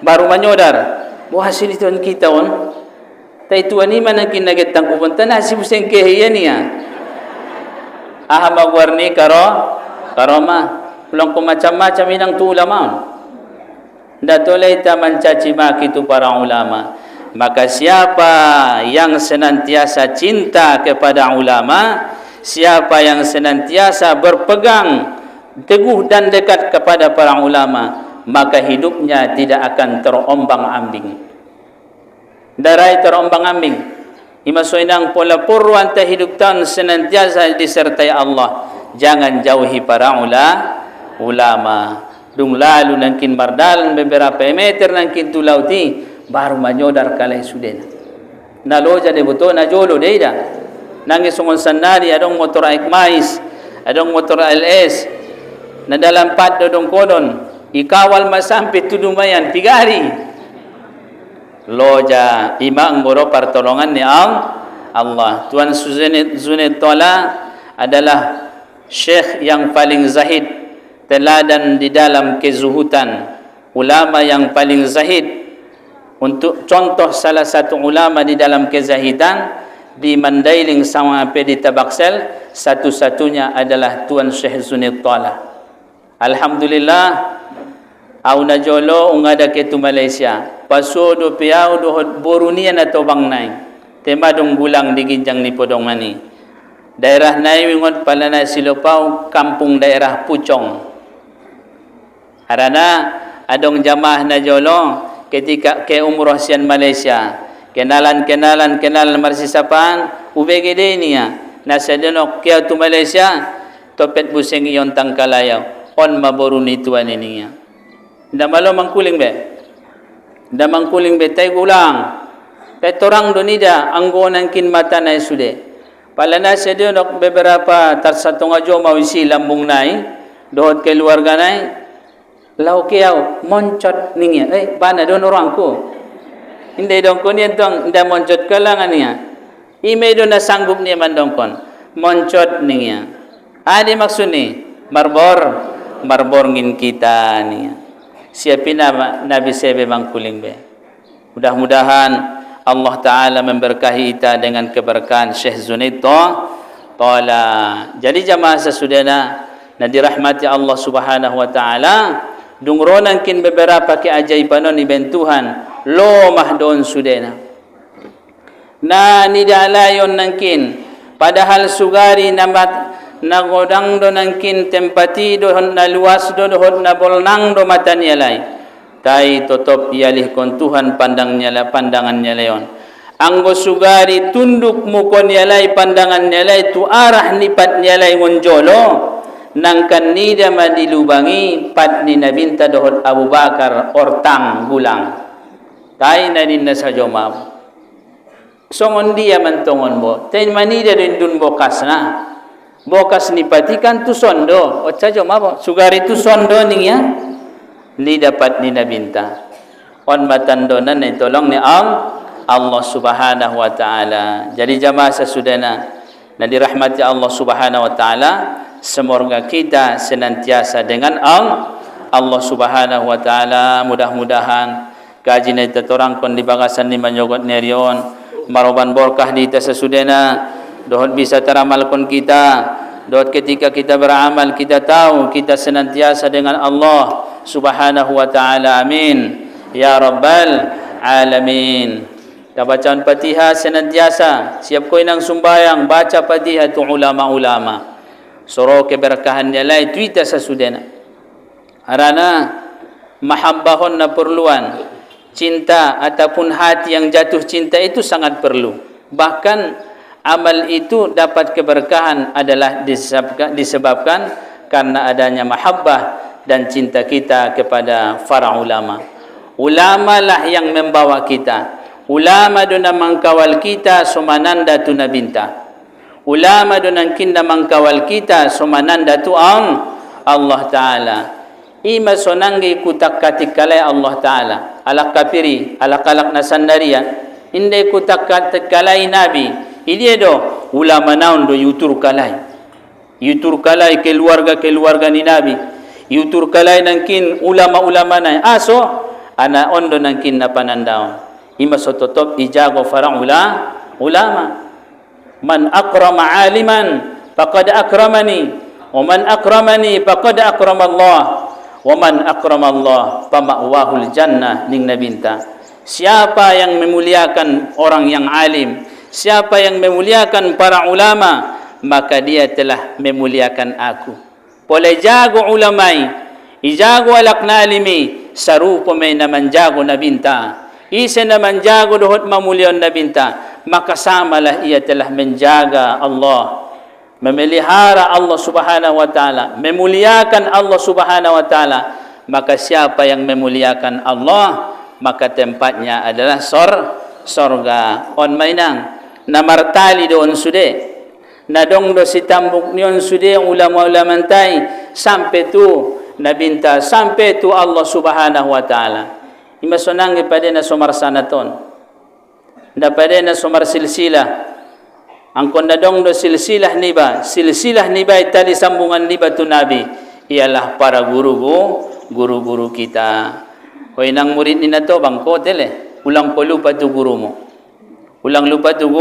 Baru menyodar, wah hasil itu kita on. Tai tuan ni mana kin naget tangkuban tanah si buseng kehian ya. Aham warni karoma, pulang ko macam-macam inang tu ulama. Datolay ta mencaci maki itu para ulama. Maka siapa yang senantiasa cinta kepada ulama, siapa yang senantiasa berpegang teguh dan dekat kepada para ulama, maka hidupnya tidak akan terombang-ambing. Darai terombang-ambing. Imasoinang pola purwan ta hidup tan senantiasa disertai Allah. Jangan jauhi para ulama. Dung lalu nangkin mardalan beberapa meter nangkin tu lauti baru menyodar kalai suden. Naloja de betul na jolo deida. Nangis songon sandari adong motor Aikmais, adong motor LS. Na dalam pad dodong kodon ikawal masampai tu lumayan 3 hari. Loja imang boro pertolongan ni Allah. Tuan Zunaid Tola adalah syekh yang paling zahid, teladan di dalam kezuhutan, ulama yang paling zahid. Untuk contoh salah satu ulama di dalam kezahidan di Mandailing sama di Tabaksel, satu-satunya adalah Tuan Syekh Zunaid Tola. Alhamdulillah, au najolo ungada ke tu Malaysia. Pasodo piau dohot borunian atau bang nai. Tema dong bulang di ginjang ni podong mani. Daerah nai wingon palana Silopau, kampung daerah Pucong. Harana adong jamaah najolo ketika ke umroh sian Malaysia. Kenalan marsisapan ubegede niya. Nasadenok ke tu Malaysia topet buseng iyon tangkalayaw. On maboruni tuan niya. Nda malo mangkuling be. Nda mangkuling be tay gulang. Tay torang donida anggo nangkin mata nai sude. Palana sedonok beberapa tarsatonga jo mawisi lambung nai dohot keluarga nai lau kiau moncot ningia. Bana don orangku. Indai dongkon niya tong nda moncot kalangan niya. Ime do na sanggup niya mandongkon. Moncot ningia. Adi maksud ni marbor ngin kita niya. Siapin Nabi Sebe mangkuling be. Mudah-mudahan Allah Ta'ala memberkahi kita dengan keberkahan Syekh Zunaid Tola. Jadi jamaah sesudahnya na dirahmati Allah Subhanahu Wa Ta'ala, dungronan kin beberapa keajaiban ni bentuhan lo mahdon sudena. Na nidalayon nangkin padahal sugari nagodang do nangkin tempati do na luas do na bolnang do mata nialay tai totop ialih kon Tuhan pandangan nialayon anggo sugari tunduk mukon nialay pandangan nialay tu arah nipat nialay ngonjolo nangkan nida madilubangi pat ni nabinta dohot Abu Bakar ortang gulang tai nanin nasajo mab songon dia mantongon bo tai manida dun bokas na bokas nipatikan tu sondo ocajo mabo sugari tu sondo niya ni dapat ni nabinta on matandona ni tolong ni Allah Subhanahu Wa Ta'ala. Jadi jamaah sesudahnya na dirahmati Allah Subhanahu Wa Ta'ala, semoga kita senantiasa dengan Allah Subhanahu Wa Ta'ala. Mudah-mudahan kaji na itatorang kon di bagasan ni manyogot nerion maroban borkah di ita sesudahnya dohot bisa teramal kon kita. Dohot ketika kita beramal kita tahu kita senantiasa dengan Allah Subhanahu Wa Ta'ala. Amin ya rabbal alamin. Kita bacaan Fatihah senantiasa. Siap koy nang sumbayang baca Fatihah tu ulama-ulama. Soro keberkahan nilai tuita sesudahnya. Harana mahabbahon na perluan cinta ataupun hati yang jatuh cinta itu sangat perlu. Bahkan amal itu dapat keberkahan adalah disebabkan karena adanya mahabbah dan cinta kita kepada para ulama. Ulama lah yang membawa kita. Ulama dona mangkawal kita somananda tu nabinta. Ulama dona kinda mangkawal kita somananda tu Allah Ta'ala. Ima sonanggi kutak katikalai Allah Ta'ala. Alak kafiri, alak alak nasandaria. inde ku takalai nabi ini do ulama naun do yutur kalai keluarga ni nabi yutur kalai nangkin ulama na aso ana ondo nangkin na panandaon ima sototop ijago farang ulama man akrama aliman faqad akramani wa man akramani faqad akrama Allah wa man akrama Allah fama'wahul jannah ning nabinta. Siapa yang memuliakan orang yang alim, siapa yang memuliakan para ulama, maka dia telah memuliakan aku. Boleh jago ulamai, ijago alak na alimi, sarupo may naman jago nabinta. Isa naman jago dohot mamulyon nabinta, maka samalah ia telah menjaga Allah, memelihara Allah subhanahu wa ta'ala, memuliakan Allah subhanahu wa ta'ala. Maka siapa yang memuliakan Allah, maka tempatnya adalah sorga. On mainang na martali doon sude, na dong do si tambuk niyon sude ulama-ulama tay sampai tu nabinta, sampai tu Allah subhanahu wa ta'ala. Imasonang pada na sumar sanaton, na pada na sumar silsilah. Ang kondadong do silsilah niba itali sambungan niba tu nabi ialah para guru kita. Hoy nang murid ni nato bangko tele ulang lupa tu guru mo, ulang lupa tu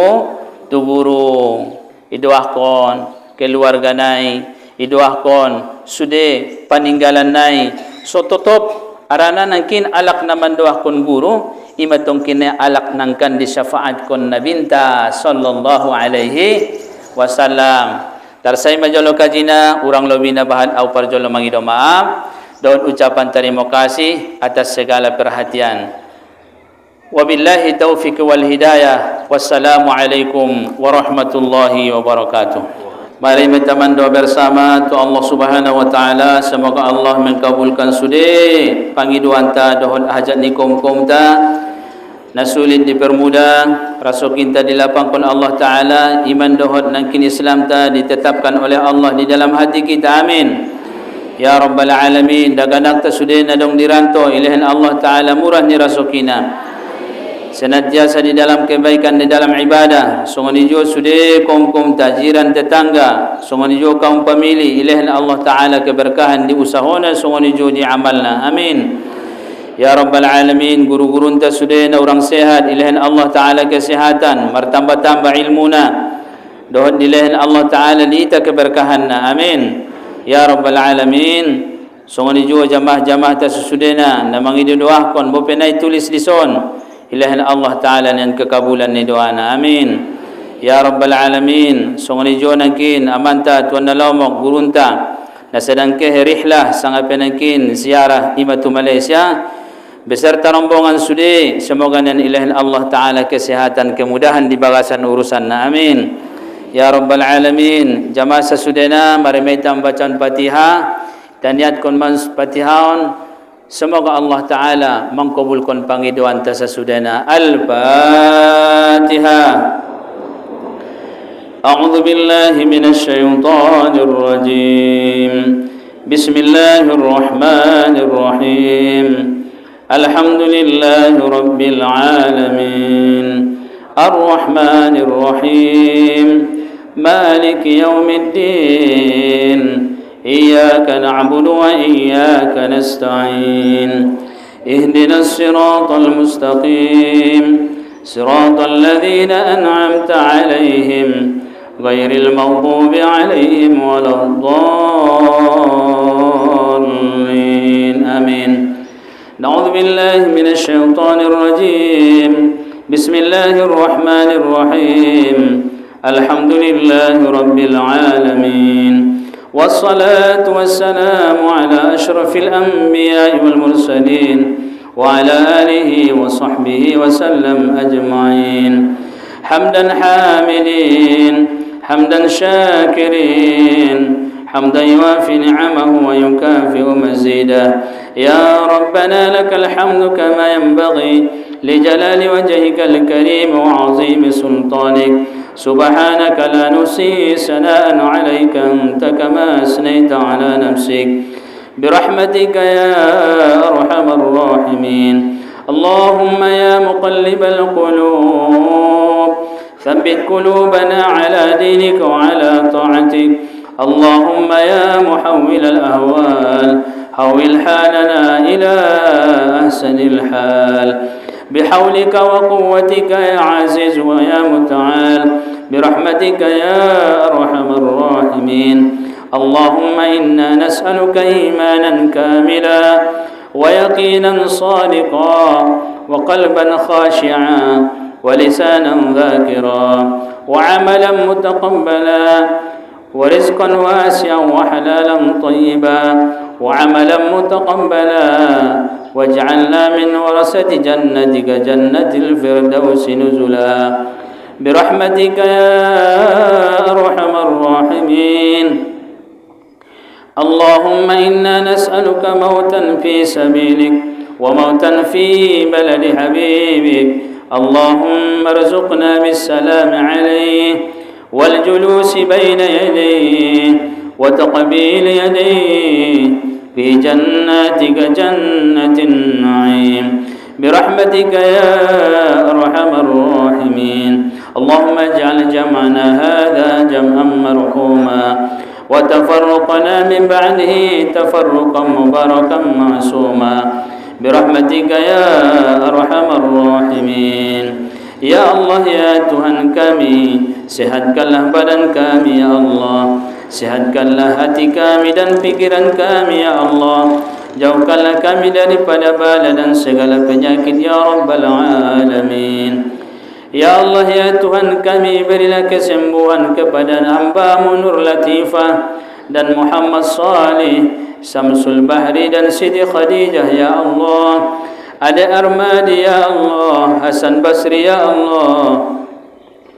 guru idoahkon keluarga nai, idoahkon sude paninggalan nai, so totop arana nangkin alak naman doah kon guru imatong kina alak nangkan di syafaat kon nabinta sallallahu alaihi wasallam. Tarsay majolo kajina urang lobina bahan au parjolo mangido maaf daun ucapan terima kasih atas segala perhatian. Wabillahi taufiq wal hidayah. Wassalamu alaikum warahmatullahi wabarakatuh. Mari kita doa bersama tu Allah Subhanahu wa taala, semoga Allah mengabulkan sudi pangiduan ta dohon hajat ni kom ta nasulit dipermudah, rasul kita dilapangkan Allah taala, iman dohon nangkin Islam ta ditetapkan oleh Allah di dalam hati kita. Amin ya rabbal alamin. Daganak ta sudi nadong diranto ilahan Allah taala murah ni rasul kita, senantiasa di dalam kebaikan, di dalam ibadah. Sungguh sudah kaum tajiran tetangga, sungguh kaum pemilih ilahan Allah Ta'ala keberkahan di usahona, sungguh di amalna. Amin ya rabbal alamin. Guru-guru enta sudah na orang sehat, ilahan Allah Ta'ala kesehatan, martambah-tambah ilmuna dohon ilahan Allah Ta'ala diita keberkahanna. Amin ya rabbal alamin. Sungguh jamaah-jamaah ta susudena na mangidoahkon bopenai tulis dison ilahan Allah Ta'ala yang kekabulan ni doana. Amin ya rabbal alamin. Sungguh nangkin amanta tuan nalomok gurunta na sedang ke rihlah sangat penangkin ziarah imatu Malaysia beserta rombongan sudi, semoga nan ilahan Allah Ta'ala kesehatan, kemudahan di bagasan urusan na. Amin ya rabbal alamin. Jamaah sesudena mari kita bacaan Fatihah dan niatkan Fatihahon, semoga Allah Ta'ala mengkabulkan pangiduan tasasudana. Al-Fatihah. A'udzu billahi minasy syaithanir rajim. Bismillahirrahmanirrahim. Alhamdulillahi rabbil alamin. Ar-Rahmanir Rahim. Maliki yaumiddin. إياك نعبد وإياك نستعين اهدنا الصراط المستقيم صراط الذين أنعمت عليهم غير المغضوب عليهم ولا الضالين. آمين. نعوذ بالله من الشيطان الرجيم. بسم الله الرحمن الرحيم. الحمد لله رب العالمين والصلاة والسلام على أشرف الأنبياء والمرسلين وعلى آله وصحبه وسلم أجمعين. حمدا حامدين، حمدا شاكرين، حمدا يوافي نعمه ويكافئ مزيده. يا ربنا لك الحمد كما ينبغي لجلال وجهك الكريم وعظيم سلطانك. سبحانك لا نحصي ثناء عليك أنت كما أثنيت على نفسك برحمتك يا أرحم الراحمين. اللهم يا مقلب القلوب ثبت قلوبنا على دينك وعلى طاعتك. اللهم يا محول الأهوال حول حالنا إلى أحسن الحال بحولك وقوتك يا عزيز ويا متعال برحمتك يا أرحم الراحمين. اللهم إنا نسألك إيمانا كاملا ويقينا صادقا وقلبا خاشعا ولسانا ذاكرا وعملا متقبلا ورزقا واسعا وحلالا طيبا وعملا متقبلا واجعلنا من ورثة جنتك جنة الفردوس نزلا برحمتك يا أرحم الراحمين. اللهم إنا نسألك موتا في سبيلك وموتا في بلد حبيبك. اللهم ارزقنا بالسلام عليه والجلوس بين يديه وتقبيل يديه في جناتك جنة النعيم برحمتك يا أرحم الراحمين. اللهم اجعل جمعنا هذا جمعا مرحوما وتفرقنا من بعده تفرقا مباركا معصوما برحمتك يا أرحم الراحمين. Ya Allah, ya Tuhan kami, sehatkanlah badan kami ya Allah, sehatkanlah hati kami dan pikiran kami ya Allah, jauhkanlah kami daripada bala dan segala penyakit ya Rabbal Alamin. Ya Allah, ya Tuhan kami, berilah kesembuhan kepada hamba-Mu Nur Latifah dan Muhammad Salih, Samsul Bahri dan Siti Khadijah ya Allah, Ade Armadi ya Allah, Hasan Basri ya Allah,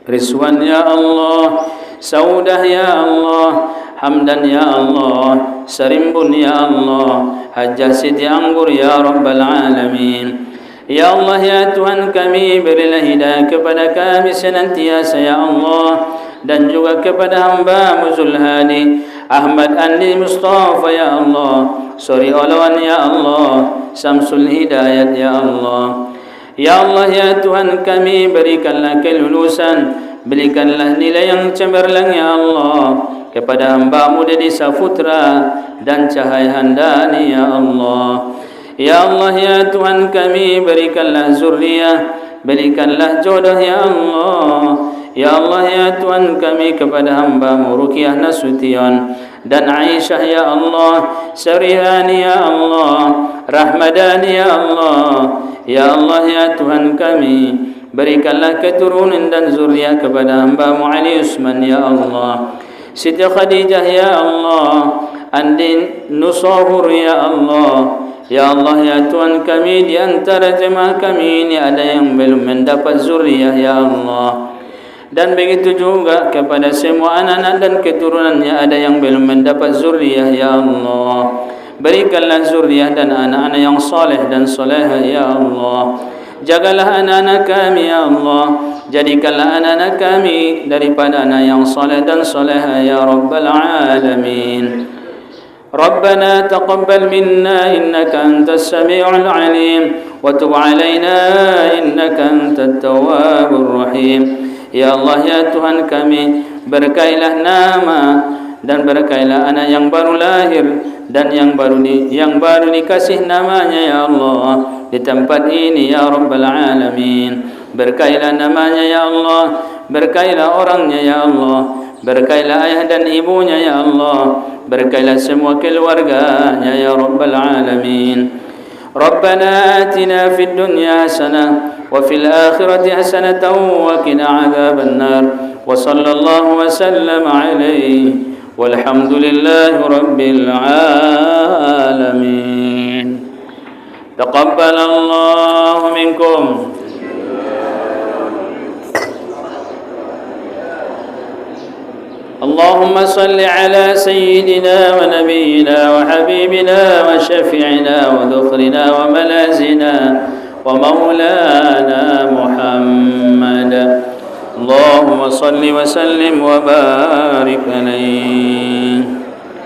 Rizwan ya Allah, Saudah ya Allah, Hamdan ya Allah, Sarimbun ya Allah, Hajjah Siti Anggur ya Rabbal Alamin. Ya Allah, ya Tuhan kami, berilah hidayah kepada kami senantiasa ya Allah, dan juga kepada hamba-Mu Zulhadi Ahmad Andi Mustafa ya Allah, Sori Olawan ya Allah, Samsul Hidayat ya Allah. Ya Allah, ya Tuhan kami, berikanlah kelulusan, berikanlah nilai yang cemerlang ya Allah kepada hamba-Mu Dedi Saputra dan Cahaya Handani ya Allah. Ya Allah, ya Tuhan kami, berikanlah zuriyah, berikanlah jodoh ya Allah. Ya Allah, ya Tuhan kami, kepada hamba-Mu Ruqyah Nasution dan Aisyah ya Allah, Sarihani ya Allah, Rahmadani ya Allah. Ya Allah, ya Tuhan kami, berikanlah keturunan dan zuriyah kepada hamba-Mu Ali Usman ya Allah, Siti Khadijah ya Allah, Andi Nusahur ya Allah. Ya Allah, ya Tuhan kami, di antara jemaah kami ini ada yang belum mendapat zuriyah ya Allah, dan begitu juga kepada semua anak-anak dan keturunannya ada yang belum mendapat zuriyah ya Allah. Berikanlah zuriyah dan anak-anak yang saleh dan salehah ya Allah. Jagalah anak-anak kami ya Allah, jadikanlah anak-anak kami daripada anak yang saleh dan salehah ya Rabbal Alamin. ربنا تقبل منا إنك أنت السميع العليم وتب علينا إنك أنت التواب الرحيم. Ya Allah, ya Tuhan kami, berkailah nama dan berkailah anak yang baru lahir dan yang baru dikasih namanya ya Allah di tempat ini ya Rabbal Alamin. Berkailah namanya ya Allah, berkailah orangnya ya Allah, berkailah ayah dan ibunya ya Allah, berkailah semua keluarganya ya Rabbal Alamin. Rabbana atina fid dunya hasanah wa fil akhirati hasanatan wa qina adzaban nar wa sallallahu wa sallam alaihi walhamdulillahi rabbil alamin. Taqabbalallahu minkum. اللهم صل على سيدنا ونبينا وحبيبنا وشفيعنا وذخرنا وملازنا ومولانا محمد. اللهم صل وسلم وبارك عليه.